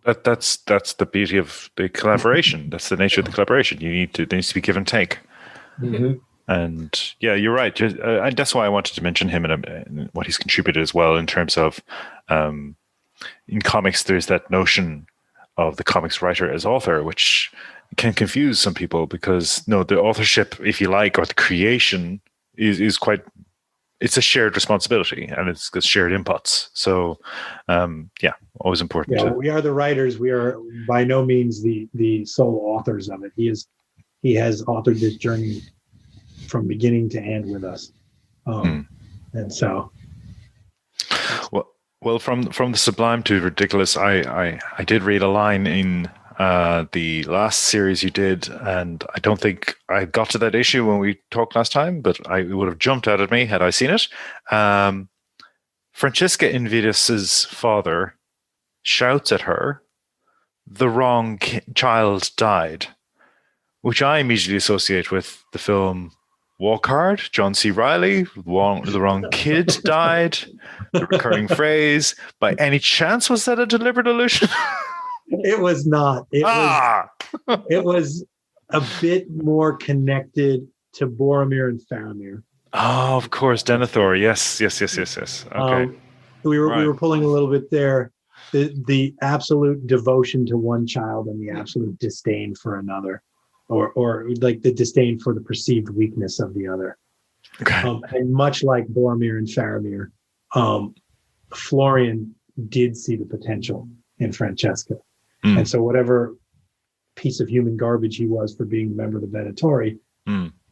That's the beauty of the collaboration. That's the nature of the collaboration. There needs to be give and take. And yeah, you're right. And that's why I wanted to mention him and what he's contributed as well, in terms of in comics, there's that notion of the comics writer as author, which can confuse some people, because the authorship, if you like, or the creation is quite, it's a shared responsibility, and it's shared inputs. So, always important. Yeah, we are the writers. We are by no means the sole authors of it. He has authored this journey from beginning to end with us, and so. Well, from the sublime to ridiculous, I did read a line in the last series you did, and I don't think I got to that issue when we talked last time, but it would have jumped out at me had I seen it. Francesca Invidis's father shouts at her, "The wrong child died," which I immediately associate with the film Walk Hard, John C. Reilly, the wrong kid died. the recurring phrase. By any chance, was that a deliberate allusion? It was not. It was a bit more connected to Boromir and Faramir. Oh, of course, Denethor. Yes. Okay. We were pulling a little bit there. The absolute devotion to one child and the absolute disdain for another, or like the disdain for the perceived weakness of the other. Okay. And much like Boromir and Faramir, Florian did see the potential in Francesca. And so whatever piece of human garbage he was for being a member of the Venatori,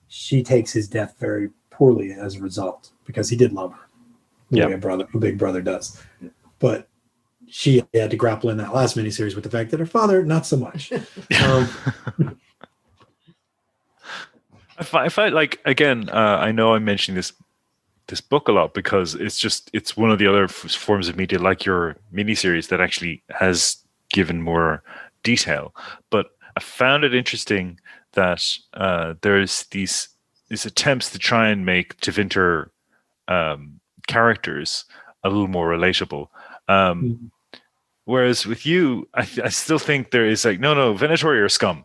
she takes his death very poorly as a result, because he did love her the way a big brother does. But she had to grapple in that last miniseries with the fact that her father, not so much. I find like, again, I know I'm mentioning this book a lot because it's one of the other forms of media like your miniseries that actually has given more detail. But I found it interesting that there's these attempts to try and make Tevinter characters a little more relatable. Whereas with you, I still think there is like, no, Venatori are scum.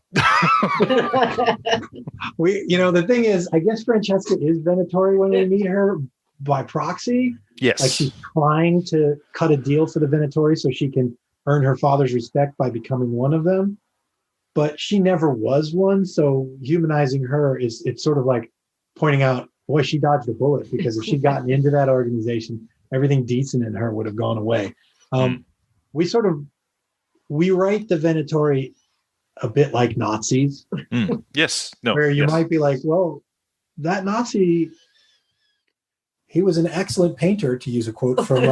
The thing is, I guess Francesca is Venatori when we meet her by proxy. Yes. Like she's trying to cut a deal for the Venatori so she can earn her father's respect by becoming one of them. But she never was one. So humanizing her it's sort of like pointing out, boy, she dodged a bullet, because if she'd gotten into that organization, everything decent in her would have gone away. We write the Venatori a bit like Nazis. Yes. No. Where you might be like, well, that Nazi, he was an excellent painter, to use a quote from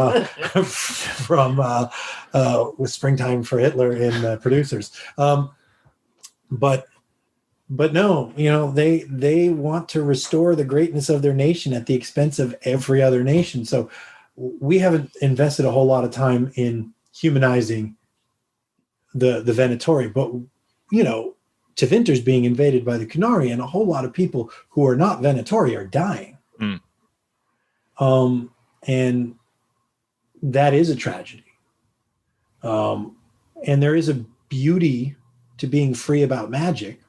with Springtime for Hitler in Producers. But no, they want to restore the greatness of their nation at the expense of every other nation. So we haven't invested a whole lot of time in humanizing the Venatori, but Tevinter's being invaded by the Qunari, and a whole lot of people who are not Venatori are dying. And that is a tragedy. And there is a beauty to being free about magic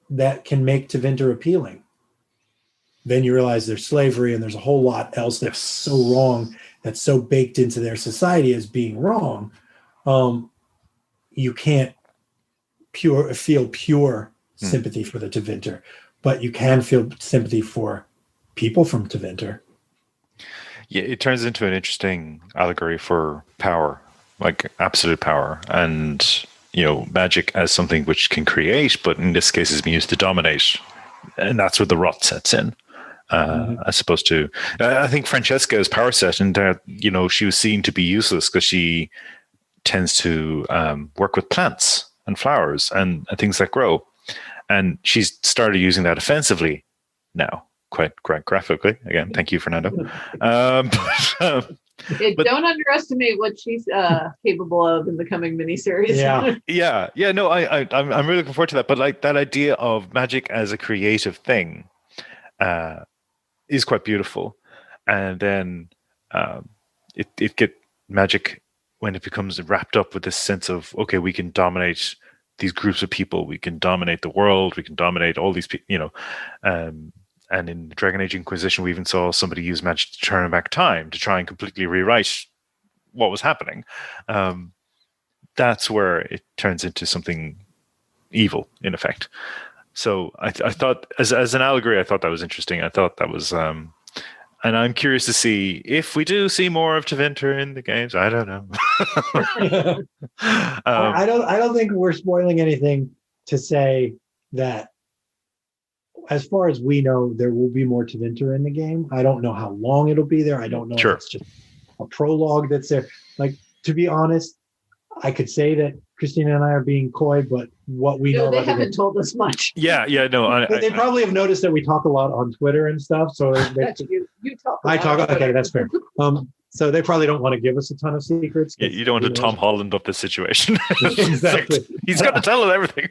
that can make Tevinter appealing. Then you realize there's slavery and there's a whole lot else that's so wrong, that's so baked into their society as being wrong. You can't feel pure sympathy for the Tevinter, but you can feel sympathy for people from Tevinter. Yeah, it turns into an interesting allegory for power, like absolute power, and magic as something which can create, but in this case is being used to dominate, and that's where the rot sets in. As opposed to, I think Francesca's power set, and she was seen to be useless because she tends to work with plants and flowers and things that grow, and she's started using that offensively now, quite graphically. Again, thank you, Fernando. Don't underestimate what she's capable of in the coming miniseries. Yeah. No, I'm really looking forward to that. But like that idea of magic as a creative thing is quite beautiful, and then it get magic when it becomes wrapped up with this sense of, okay, we can dominate these groups of people, we can dominate the world, we can dominate all these people, and in the Dragon Age Inquisition, we even saw somebody use magic to turn back time to try and completely rewrite what was happening. That's where it turns into something evil, in effect. So I thought, as an allegory, I thought that was interesting. I thought that was, and I'm curious to see if we do see more of Tevinter in the games. I don't know. I don't think we're spoiling anything to say that, as far as we know, there will be more Tevinter in the game. I don't know how long it'll be there. I don't know if it's just a prologue that's there. Like, to be honest, I could say that Christina and I are being coy, but what we know, they haven't told us much. Yeah, no. They probably have noticed that we talk a lot on Twitter and stuff. So you talk. I talk. Okay, that's fair. So they probably don't want to give us a ton of secrets. Yeah, you don't want to Tom Holland up the situation. Exactly. He's got to tell us everything.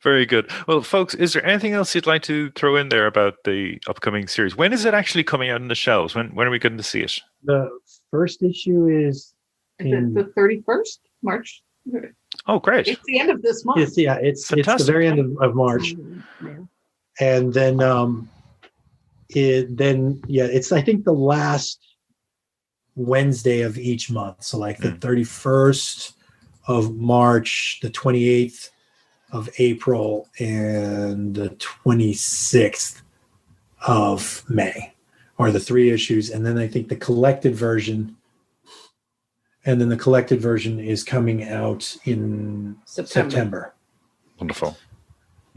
Very good. Well, folks, is there anything else you'd like to throw in there about the upcoming series? When is it actually coming out on the shelves? When are we going to see it? The first issue is it the 31st March? Oh, great! It's the end of this month. It's the very end of March, and then it's I think the last Wednesday of each month. So like the 31st of March, the 28th of April, and the 26th of May are the 3 issues. And then I think the collected version is coming out in September. Wonderful.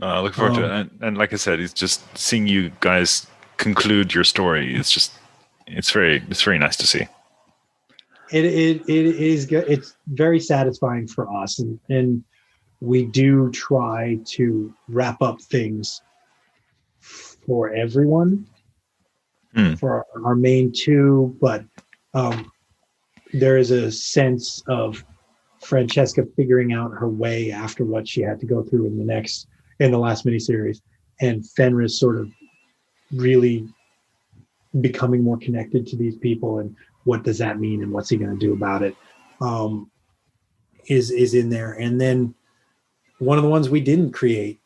I look forward to it. And like I said, it's just seeing you guys conclude your story. It's very nice to see. It is good. It's very satisfying for us, and we do try to wrap up things for everyone for our main 2, but there is a sense of Francesca figuring out her way after what she had to go through in the last miniseries, and Fenris sort of really becoming more connected to these people and what does that mean and what's he going to do about it, is in there. And then one of the ones we didn't create,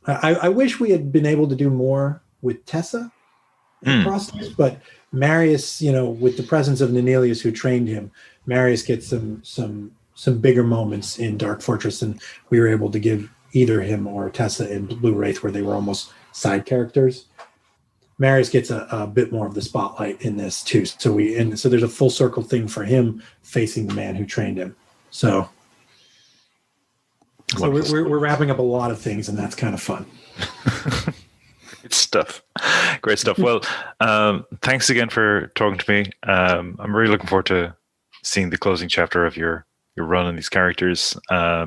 I wish we had been able to do more with Tessa in the process, but Marius, with the presence of Nenelius who trained him, Marius gets some bigger moments in Dark Fortress, and we were able to give either him or Tessa in Blue Wraith, where they were almost side characters. Marius gets a bit more of the spotlight in this too. So there's a full circle thing for him facing the man who trained him. So we're wrapping up a lot of things, and that's kind of fun. Great stuff. Well, thanks again for talking to me. I'm really looking forward to seeing the closing chapter of your run on these characters. I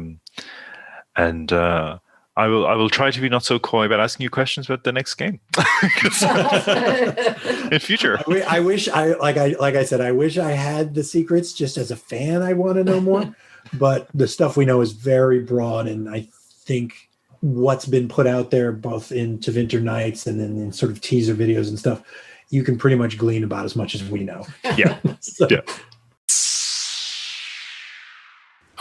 will try to be not so coy about asking you questions about the next game in future. I wish I said, I wish I had the secrets. Just as a fan, I want to know more. But the stuff we know is very broad, and I think what's been put out there, both in To Winter Nights and then in sort of teaser videos and stuff, you can pretty much glean about as much as we know. Yeah. Yeah.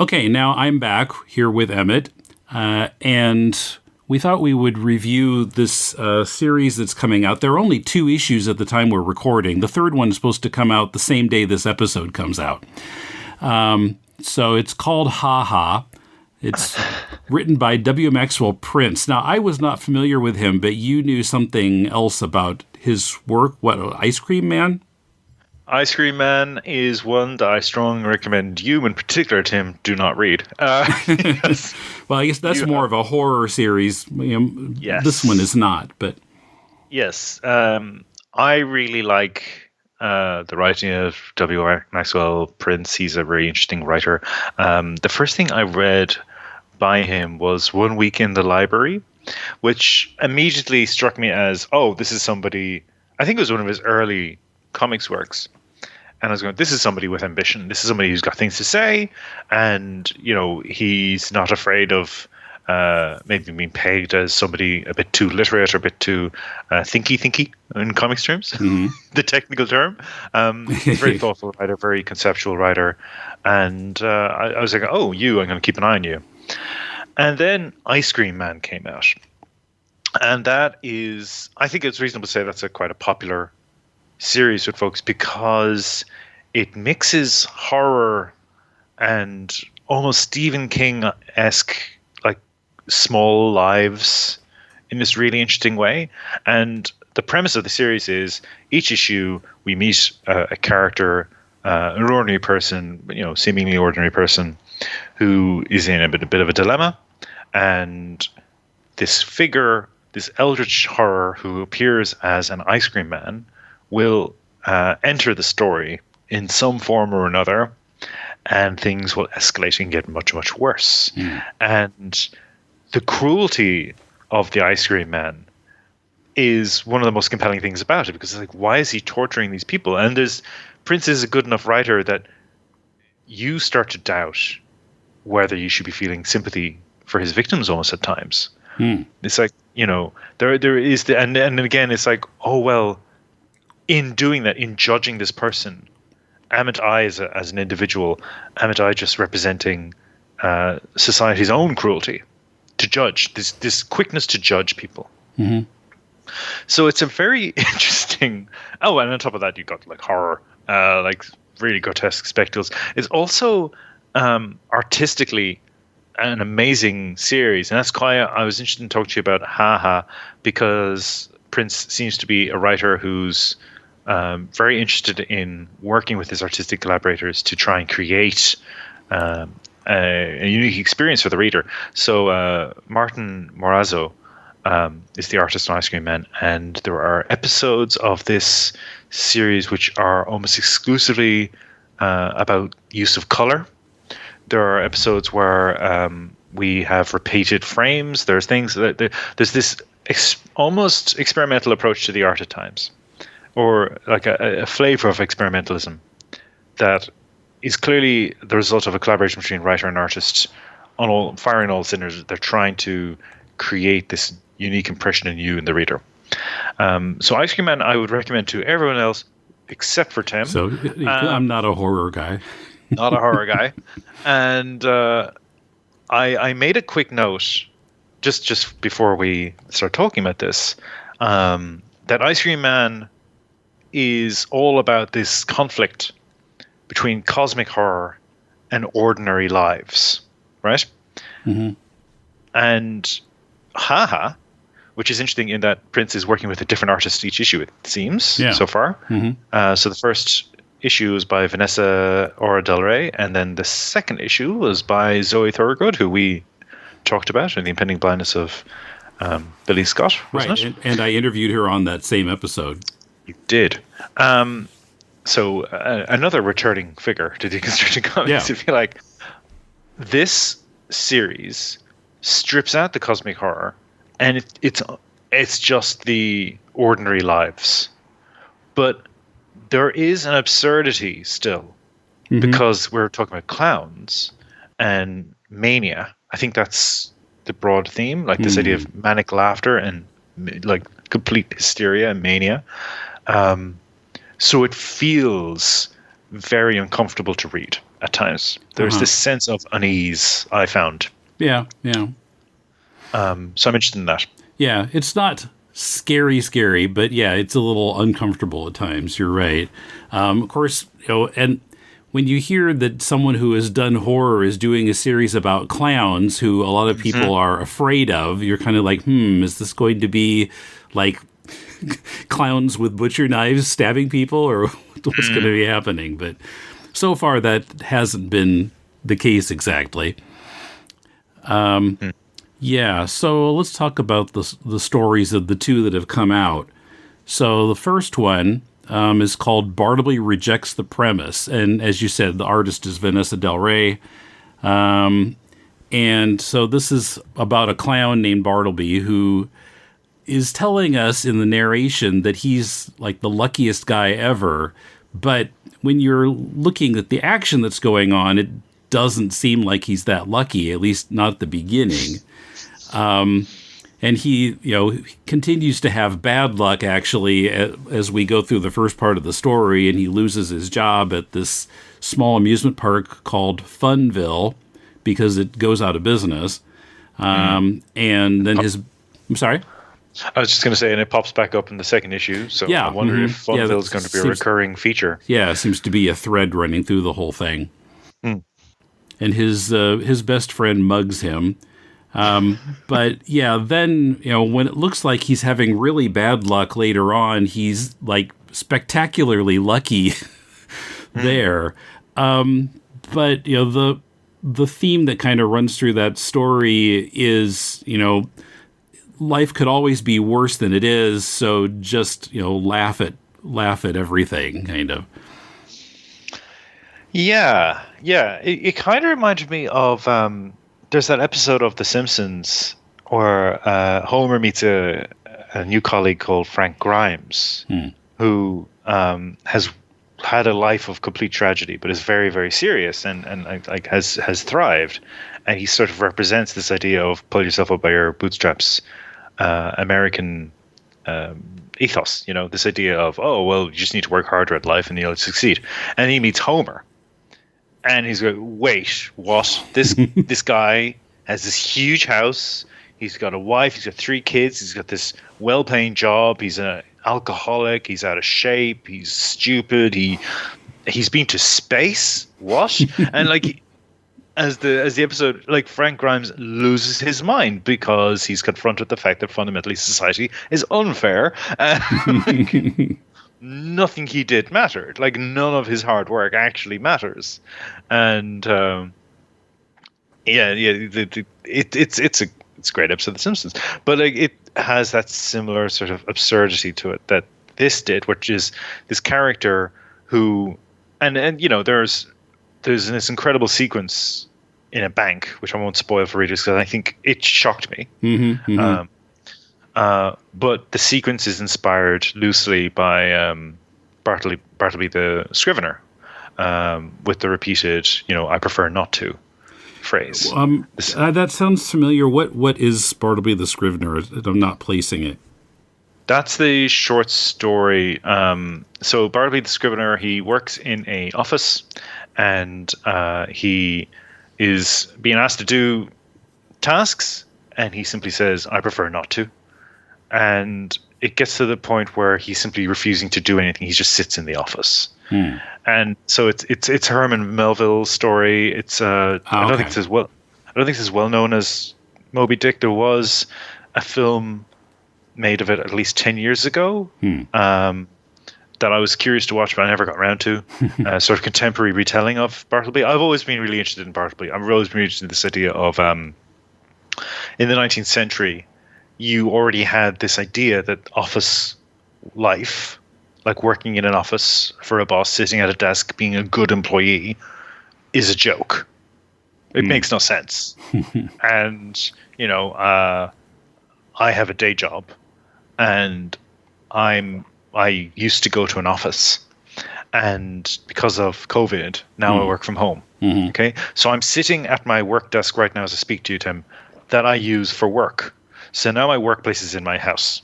Okay, now I'm back here with Emmet. And we thought we would review this series that's coming out. There are only 2 issues at the time we're recording. The third one is supposed to come out the same day this episode comes out. So it's called Ha Ha. It's written by W. Maxwell Prince. Now, I was not familiar with him, but you knew something else about his work. What, Ice Cream Man? Ice Cream Man is one that I strongly recommend you, in particular, Tim, do not read. Yes. Well, I guess that's more of a horror series. Yes. This one is not, but... Yes. I really like the writing of W. Maxwell Prince. He's a very interesting writer. The first thing I read by him was 1 Week in the Library, which immediately struck me as, this is somebody... I think it was one of his early comics works. And I was going, this is somebody with ambition. This is somebody who's got things to say. And, he's not afraid of maybe being pegged as somebody a bit too literate or a bit too thinky in comics terms, the technical term. He's a very thoughtful writer, very conceptual writer. And I was like, I'm going to keep an eye on you. And then Ice Cream Man came out. And that is, I think it's reasonable to say that's quite a popular series with folks because it mixes horror and almost Stephen King-esque like small lives in this really interesting way. And the premise of the series is each issue we meet a character, an ordinary person, seemingly ordinary person who is in a bit of a dilemma, and this figure, this eldritch horror who appears as an ice cream man, will enter the story in some form or another, and things will escalate and get much, much worse. And the cruelty of the ice cream man is one of the most compelling things about it, because it's like, why is he torturing these people? And Prince is a good enough writer that you start to doubt whether you should be feeling sympathy for his victims almost at times. It's like, there is the, and again, it's like, oh, well, in doing that, in judging this person, am it I as an individual, am it I just representing society's own cruelty to judge, this quickness to judge people. Mm-hmm. So it's a very interesting. Oh, and on top of that, you've got like horror, like really grotesque spectacles. It's also artistically an amazing series, and that's why I was interested in talking to you about Haha, because Prince seems to be a writer who's very interested in working with his artistic collaborators to try and create a unique experience for the reader. So Martin Morazzo is the artist on Ice Cream Man, and there are episodes of this series which are almost exclusively about use of color. There are episodes where we have repeated frames. There's things that there's this almost experimental approach to the art at times, or like a flavor of experimentalism that is clearly the result of a collaboration between writer and artist firing all cylinders. They're trying to create this unique impression in you and the reader. So Ice Cream Man I would recommend to everyone else except for Tim. So I'm not a horror guy. Not a horror guy. And I made a quick note just before we start talking about this, that Ice Cream Man is all about this conflict between cosmic horror and ordinary lives, right? Mm-hmm. And Haha, which is interesting in that Prince is working with a different artist each issue, it seems, so far. Mm-hmm. So the first issue was by Vanessa DelRey, and then the second issue was by Zoe Thorogood, who we talked about in The Impending Blindness of Billy Scott, wasn't it? And I interviewed her on that same episode. You did. So another returning figure to Deconstructing Comics, if you like. This series strips out the cosmic horror, and it's just the ordinary lives. But there is an absurdity still, because we're talking about clowns and mania. I think that's the broad theme, like this idea of manic laughter and like complete hysteria and mania. So it feels very uncomfortable to read at times. There's this sense of unease I found. Yeah. So I'm interested in that. Yeah, it's not scary, but yeah, it's a little uncomfortable at times. You're right. Of course, and when you hear that someone who has done horror is doing a series about clowns who a lot of people are afraid of, you're kind of like, is this going to be like clowns with butcher knives stabbing people, or what's going to be happening? But so far that hasn't been the case exactly. Yeah, so let's talk about the stories of the two that have come out. So the first one is called Bartleby Rejects the Premise. And as you said, the artist is Vanessa DelRey. And so this is about a clown named Bartleby who is telling us in the narration that he's like the luckiest guy ever. But when you're looking at the action that's going on, it doesn't seem like he's that lucky, at least not at the beginning. And he, continues to have bad luck, actually, as we go through the first part of the story, and he loses his job at this small amusement park called Funville because it goes out of business. And then I'm sorry? I was just going to say, and it pops back up in the second issue, so I wonder if Funville is going to be a recurring feature. Yeah, it seems to be a thread running through the whole thing. And his best friend mugs him. But yeah, then, when it looks like he's having really bad luck later on, he's like spectacularly lucky there. But, the theme that kind of runs through that story is, life could always be worse than it is. So just, laugh at everything, kind of. Yeah. It kind of reminded me of, there's that episode of The Simpsons where Homer meets a new colleague called Frank Grimes, who has had a life of complete tragedy, but is very, very serious and like has thrived, and he sort of represents this idea of pull yourself up by your bootstraps, American ethos. You know, this idea of, oh well, you just need to work harder at life and you'll succeed. And he meets Homer, and he's like, wait, what? This guy has this huge house. He's got a wife. He's got 3 kids. He's got this well-paying job. He's an alcoholic. He's out of shape. He's stupid. He's been to space. What? And like, as the episode, like, Frank Grimes loses his mind because he's confronted with the fact that fundamentally society is unfair. Like, nothing he did mattered. Like, none of his hard work actually matters. And it's a great episode of The Simpsons, but like, it has that similar sort of absurdity to it that this did, which is this character who, and you know, there's this incredible sequence in a bank, which I won't spoil for readers because I think it shocked me. But the sequence is inspired loosely by Bartleby the Scrivener, with the repeated, you know, I prefer not to phrase. That sounds familiar. What is Bartleby the Scrivener? I'm not placing it. That's the short story. So Bartleby the Scrivener, he works in a office, and he is being asked to do tasks, and he simply says, I prefer not to. And it gets to the point where he's simply refusing to do anything. He just sits in the office. And so it's Herman Melville's story. It's I don't think it's as well known as Moby Dick. There was a film made of it at least 10 years ago that I was curious to watch, but I never got around to. Sort of contemporary retelling of Bartleby. I've always been really interested in Bartleby. I've always been interested in this idea of in the 19th century, you already had this idea that office life, like working in an office for a boss, sitting at a desk, being a good employee, is a joke. It makes no sense. And, you know, I have a day job, and I used to go to an office, and because of COVID, now I work from home. Okay, so I'm sitting at my work desk right now as I speak to you, Tim, that I use for work. So now my workplace is in my house,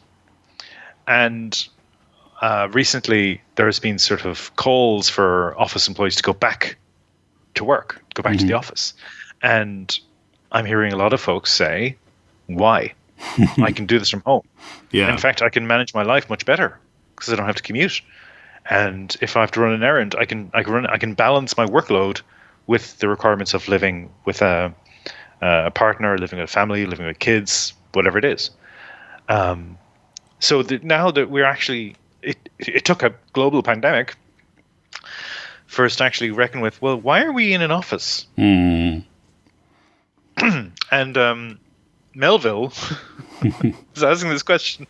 and recently there's been sort of calls for office employees to go back to work, go back to the office, and I'm hearing a lot of folks say, "Why? I can do this from home. Yeah, in fact, I can manage my life much better because I don't have to commute. And if I have to run an errand, I can balance my workload with the requirements of living with a partner, living with a family, living with kids, whatever it is." So now that we're actually, it took a global pandemic for us to actually reckon with, well, why are we in an office? And Melville was asking this question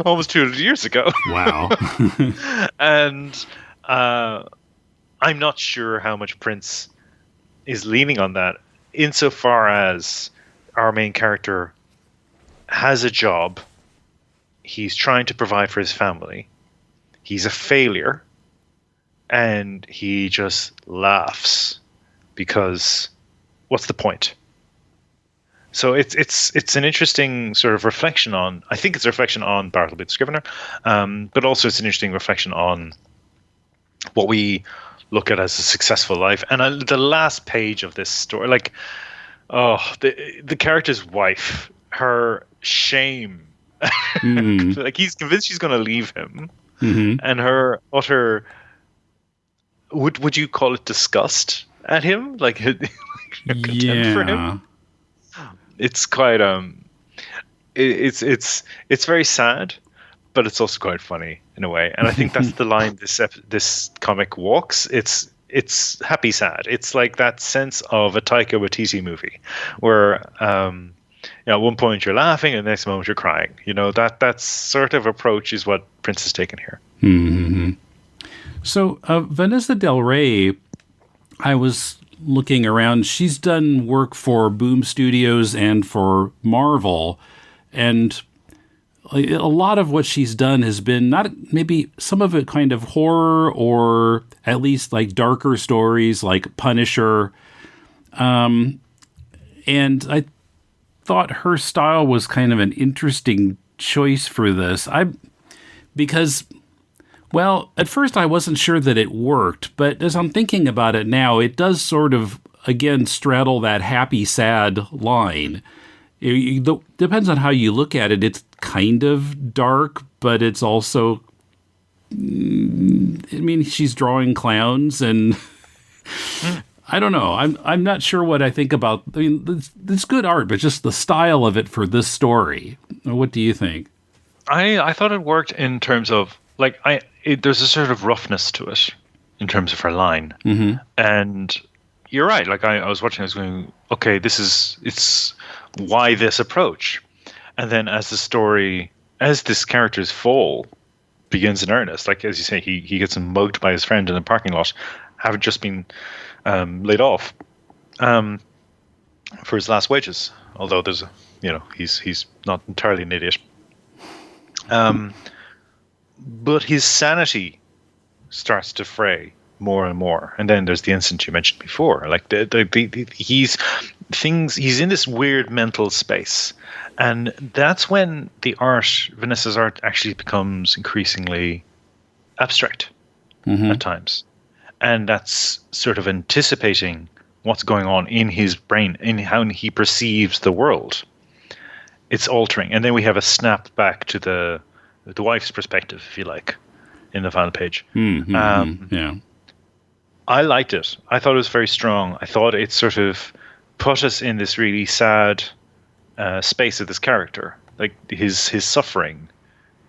almost 200 years ago. Wow. And I'm not sure how much Prince is leaning on that, insofar as our main character has a job. He's trying to provide for his family. He's a failure. And he just laughs because what's the point? So it's an interesting sort of reflection on, I think it's a reflection on Bartleby the Scrivener, but also it's an interesting reflection on what we look at as a successful life. And the last page of this story, like, the character's wife, her shame, like he's convinced she's going to leave him, and her utter, would you call it disgust at him, like contempt for him? It's quite it's very sad, but it's also quite funny in a way. And I think that's the line this comic walks. It's happy sad. It's like that sense of a Taika Waititi movie, where at one point you're laughing and the next moment you're crying. You know, that sort of approach is what Prince has taken here. So Vanessa DelRey, I was looking around, she's done work for Boom Studios and for Marvel, and a lot of what she's done has been not maybe some of it kind of horror or at least like darker stories like Punisher. And I thought her style was kind of an interesting choice for this. Because at first I wasn't sure that it worked, but as I'm thinking about it now, it does sort of, again, straddle that happy, sad line. It depends on how you look at it. It's kind of dark, but it's also, she's drawing clowns and I don't know. I'm not sure what I think about. It's good art, but just the style of it for this story. What do you think? I thought it worked in terms of there's a sort of roughness to it in terms of her line, and you're right. Like I was watching, I was going, okay, it's why this approach, and then as this character's fall begins in earnest, like as you say, he gets mugged by his friend in a parking lot, having just been laid off for his last wages. Although there's he's not entirely an idiot. But his sanity starts to fray more and more, and then there's the incident you mentioned before. Like he's in this weird mental space, and that's when Vanessa's art actually becomes increasingly abstract at times, and that's sort of anticipating what's going on in his brain, in how he perceives the world. It's altering, and then we have a snap back to the wife's perspective, if you like, in the final page. Yeah, I liked it. I thought it was very strong. I thought it sort of put us in this really sad space of this character. Like his suffering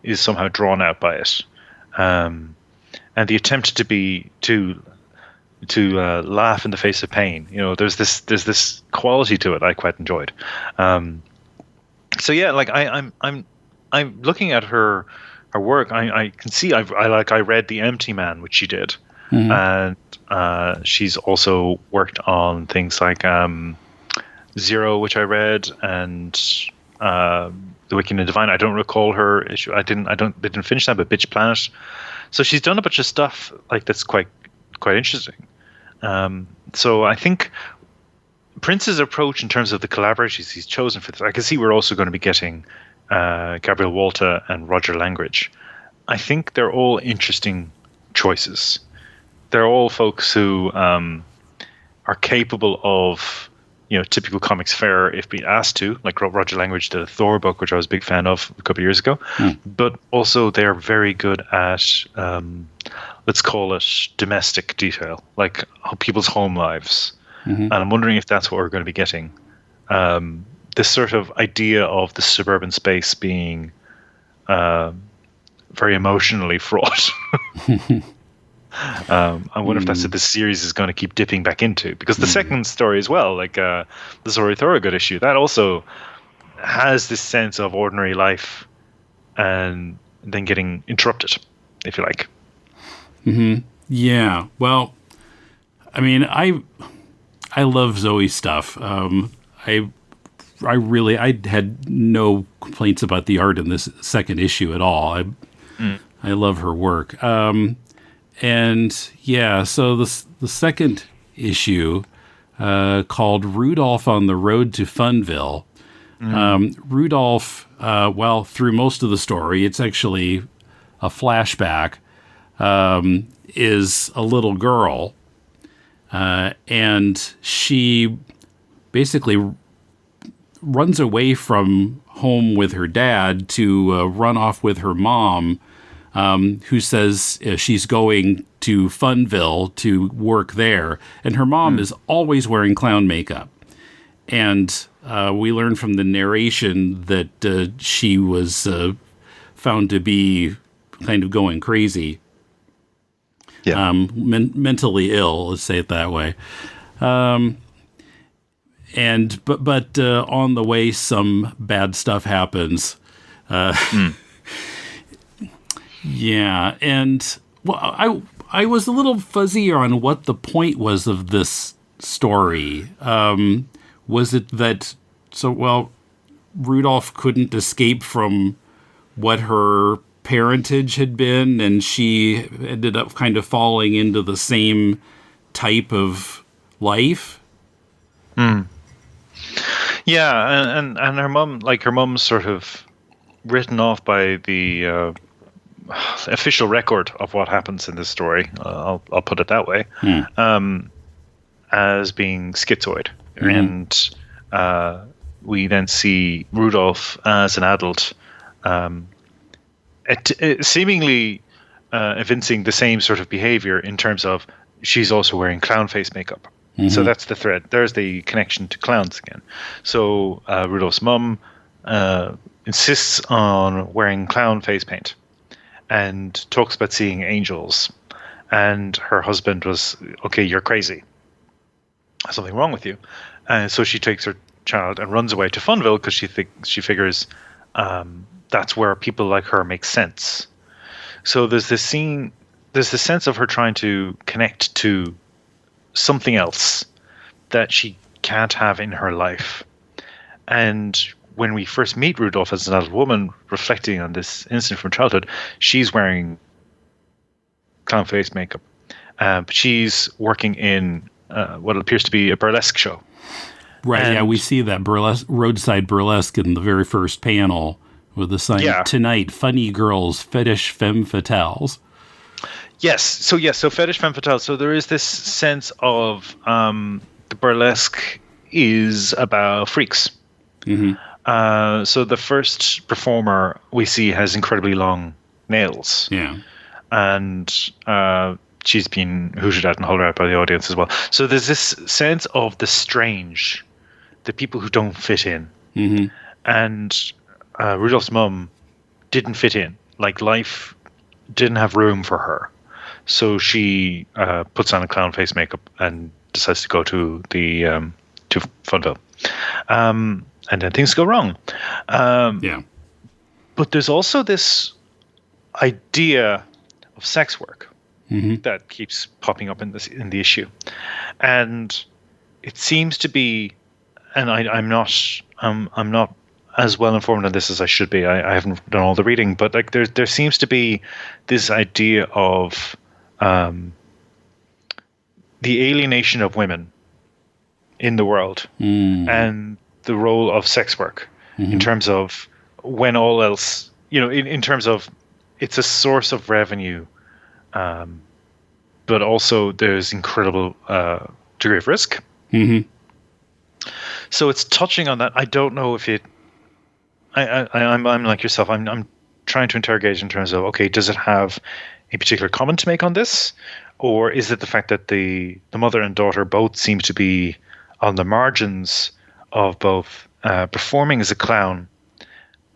is somehow drawn out by it, and the attempt to laugh in the face of pain. There's this quality to it I quite enjoyed. So yeah, like I'm looking at her work. I can see I read The Empty Man, which she did, and she's also worked on things like Zero, which I read, and The Wicked and Divine. I don't recall her issue. They didn't finish that, but Bitch Planet. So she's done a bunch of stuff like that's quite interesting. So I think Prince's approach in terms of the collaborators he's chosen for this, I can see we're also going to be getting Gabriel Walta and Roger Langridge. I think they're all interesting choices. They're all folks who are capable of, typical comics fare if being asked to, like Roger Langridge did a Thor book, which I was a big fan of a couple of years ago. But also they're very good at, let's call it domestic detail, like people's home lives. And I'm wondering if that's what we're going to be getting. This sort of idea of the suburban space being very emotionally fraught. I wonder if that's what this series is going to keep dipping back into. Because the second story as well, like the Zoe Thorogood issue, that also has this sense of ordinary life and then getting interrupted, if you like. Yeah. Well, I love Zoe's stuff. I had no complaints about the art in this second issue at all. I love her work. And yeah, so the second issue called Rudolph on the Road to Funville. Rudolph, through most of the story, it's actually a flashback, is a little girl. And she basically runs away from home with her dad to run off with her mom, who says she's going to Funville to work there. And her mom is always wearing clown makeup. And we learn from the narration that she was found to be kind of going crazy. Yeah. Mentally ill, let's say it that way. But on the way, some bad stuff happens. Yeah, and I was a little fuzzy on what the point was of this story. Was it that Rudolph couldn't escape from what her parentage had been, and she ended up kind of falling into the same type of life. Yeah, and her mum's sort of written off by the official record of what happens in this story. I'll put it that way, as being schizoid, and we then see Rudolph as an adult, seemingly evincing the same sort of behavior in terms of she's also wearing clown face makeup. So that's the thread. There's the connection to clowns again. So Rudolph's mum insists on wearing clown face paint and talks about seeing angels. And her husband was, okay, you're crazy. There's something wrong with you. And so she takes her child and runs away to Funville because she figures that's where people like her make sense. So there's this scene, there's the sense of her trying to connect to something else that she can't have in her life. And when we first meet Rudolph as an adult woman reflecting on this incident from childhood, she's wearing clown face makeup. But she's working in what appears to be a burlesque show. Right, and we see that roadside burlesque in the very first panel with the sign, "Tonight, funny girls, fetish femme fatales." Yes, so fetish femme fatale. So there is this sense of the burlesque is about freaks. So the first performer we see has incredibly long nails. Yeah. And she's been hooted at and hollered at by the audience as well. So there's this sense of the strange, the people who don't fit in. And Rudolph's mum didn't fit in. Like, life didn't have room for her. So she puts on a clown face makeup and decides to go to the to Funville. And then things go wrong. But there's also this idea of sex work that keeps popping up in the issue, and it seems to be. And I'm not as well informed on this as I should be. I haven't done all the reading, but like there seems to be this idea of the alienation of women in the world and the role of sex work in terms of when all else, in terms of it's a source of revenue, but also there's incredible degree of risk. So it's touching on that. I don't know if it. I'm like yourself. I'm trying to interrogate in terms of, okay, does it have a particular comment to make on this, or is it the fact that the mother and daughter both seem to be on the margins of both performing as a clown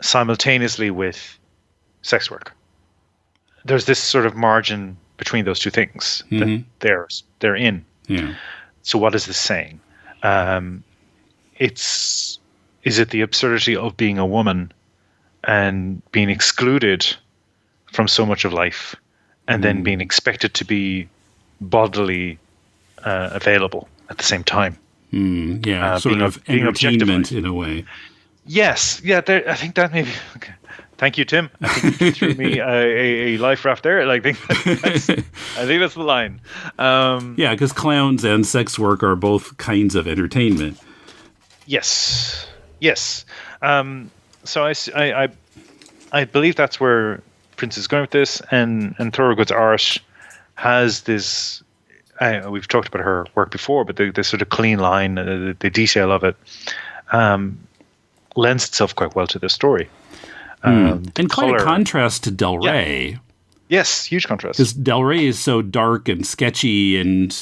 simultaneously with sex work? There's this sort of margin between those two things that they're in. Yeah. So what is this saying? Is it the absurdity of being a woman and being excluded from so much of life, and then being expected to be bodily available at the same time? Sort of entertainment in a way. Yes, yeah. I think that maybe. Okay. Thank you, Tim. I think you threw me a life raft there. I think that's the line. Because clowns and sex work are both kinds of entertainment. Yes. So I believe that's where Prince is going with this, and Thorogood's art has this. We've talked about her work before, but the sort of clean line, the detail of it, lends itself quite well to this story. And quite a contrast to DelRey. Yeah. Yes, huge contrast. Because DelRey is so dark and sketchy, and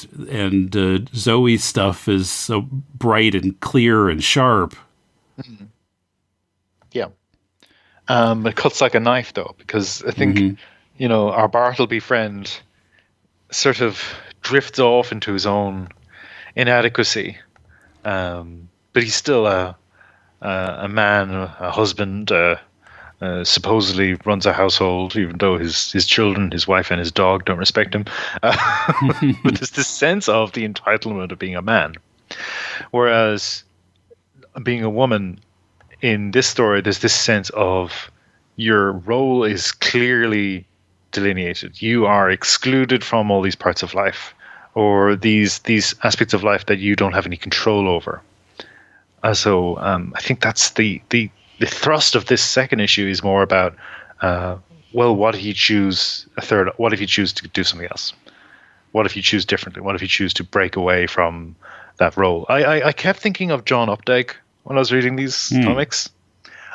Zoe's stuff is so bright and clear and sharp. Yeah. It cuts like a knife, though, because I think, our Bartleby friend sort of drifts off into his own inadequacy. But he's still a man, a husband, supposedly runs a household, even though his children, his wife and his dog don't respect him. But there's this sense of the entitlement of being a man. Whereas being a woman in this story, there's this sense of your role is clearly delineated. You are excluded from all these parts of life, or these aspects of life that you don't have any control over. So I think that's the thrust of this second issue is more about, what if you choose what if you choose to do something else? What if you choose differently? What if you choose to break away from that role? I kept thinking of John Updike when I was reading these comics.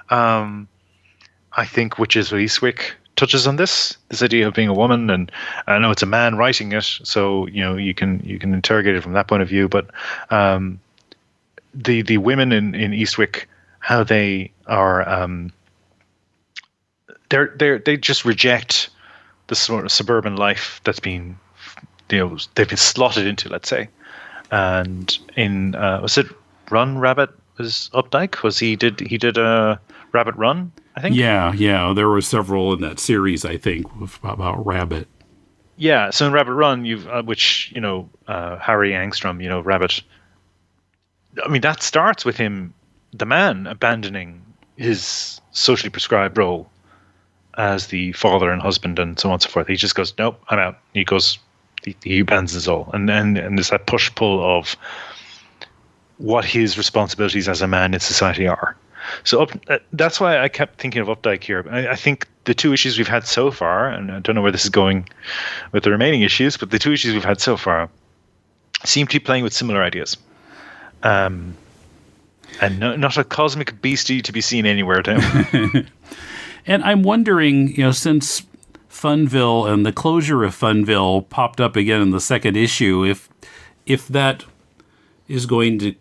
I think Witches of Eastwick touches on this idea of being a woman, and I know it's a man writing it, so you can interrogate it from that point of view. But the women in Eastwick, how they are, they just reject the sort of suburban life that's been, they've been slotted into, let's say. And in was it Run Rabbit was Updike? He did a Rabbit Run, I think. Yeah. There were several in that series, I think, about Rabbit. Yeah. So in Rabbit Run, you've which Harry Angstrom, Rabbit. I mean, that starts with him, the man, abandoning his socially prescribed role as the father and husband and so on and so forth. He just goes, nope, I'm out. He abandons us all. And there's that push-pull of what his responsibilities as a man in society are. So that's why I kept thinking of Updike here. I think the two issues we've had so far, and I don't know where this is going with the remaining issues, but the two issues we've had so far seem to be playing with similar ideas. And not a cosmic beastie to be seen anywhere down. And I'm wondering, since Funville and the closure of Funville popped up again in the second issue, if that is going to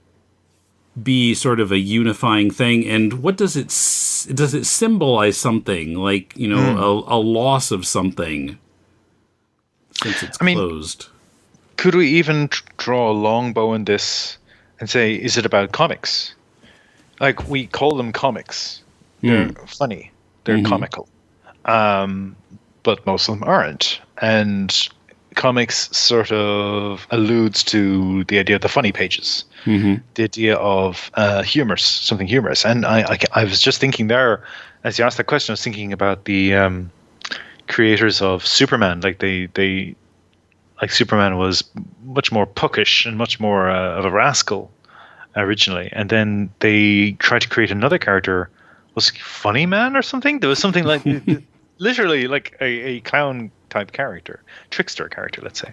be sort of a unifying thing, and what does it symbolize? Something like a loss of something since it's closed. Could we even draw a long bow in this and say, is it about comics? Like, we call them comics. They're funny. They're comical. But most of them aren't. And comics sort of alludes to the idea of the funny pages. The idea of something humorous. And I was just thinking there, as you asked that question, I was thinking about the creators of Superman. Like like Superman was much more puckish and much more of a rascal originally, and then they tried to create another character. Was he Funny Man or something? There was something like literally like a clown type character, trickster character, let's say.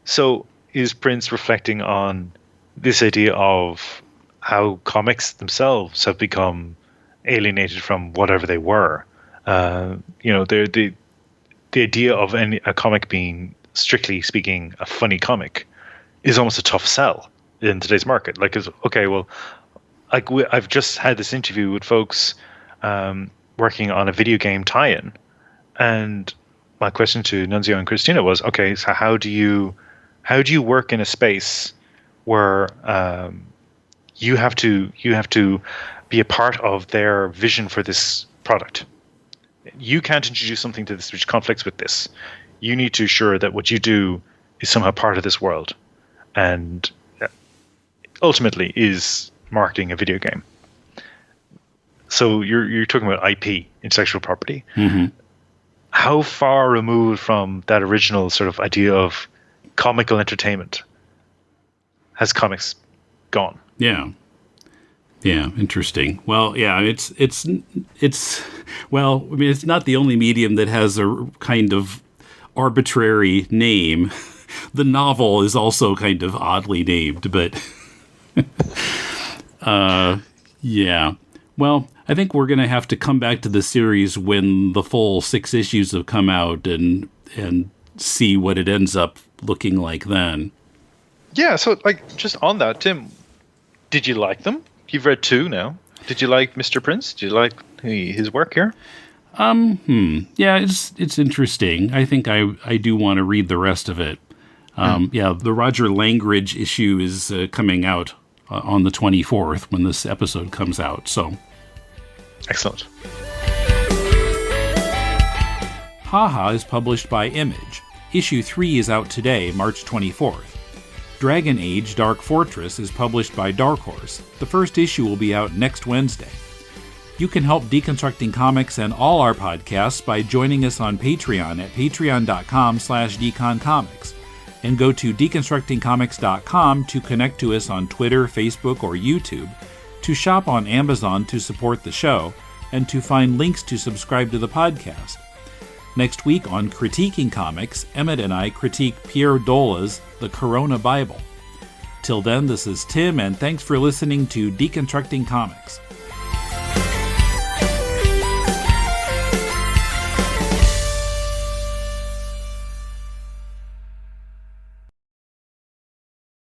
So is Prince reflecting on this idea of how comics themselves have become alienated from whatever they were? The idea of a comic being, strictly speaking, a funny comic is almost a tough sell in today's market. Like, I've just had this interview with folks working on a video game tie-in, and my question to Nunzio and Christina was, okay, so how do you work in a space where you have to be a part of their vision for this product? You can't introduce something to this which conflicts with this. You need to ensure that what you do is somehow part of this world, and ultimately is marketing a video game. So you're talking about IP, intellectual property. How far removed from that original sort of idea of comical entertainment has comics gone? Yeah, interesting. Well, yeah, it's well, I mean, it's not the only medium that has a kind of arbitrary name. The novel is also kind of oddly named, but yeah. Well, I think we're going to have to come back to the series when the full 6 issues have come out and see what it ends up looking like then. Yeah, so just on that, Tim, did you like them? You've read 2 now. Did you like Mr. Prince? Did you like his work here? Yeah, it's interesting. I think I do want to read the rest of it. Yeah, the Roger Langridge issue is coming out on the 24th when this episode comes out. So, excellent. Haha is published by Image. Issue 3 is out today, March 24th. Dragon Age Dark Fortress is published by Dark Horse. The first issue will be out next Wednesday. You can help Deconstructing Comics and all our podcasts by joining us on Patreon at patreon.com/deconcomics, and go to deconstructingcomics.com to connect to us on Twitter, Facebook, or YouTube, to shop on Amazon to support the show, and to find links to subscribe to the podcast. Next week on Critiquing Comics, Emmet and I critique Pierre Dola's The Corona Bible. Till then, this is Tim, and thanks for listening to Deconstructing Comics.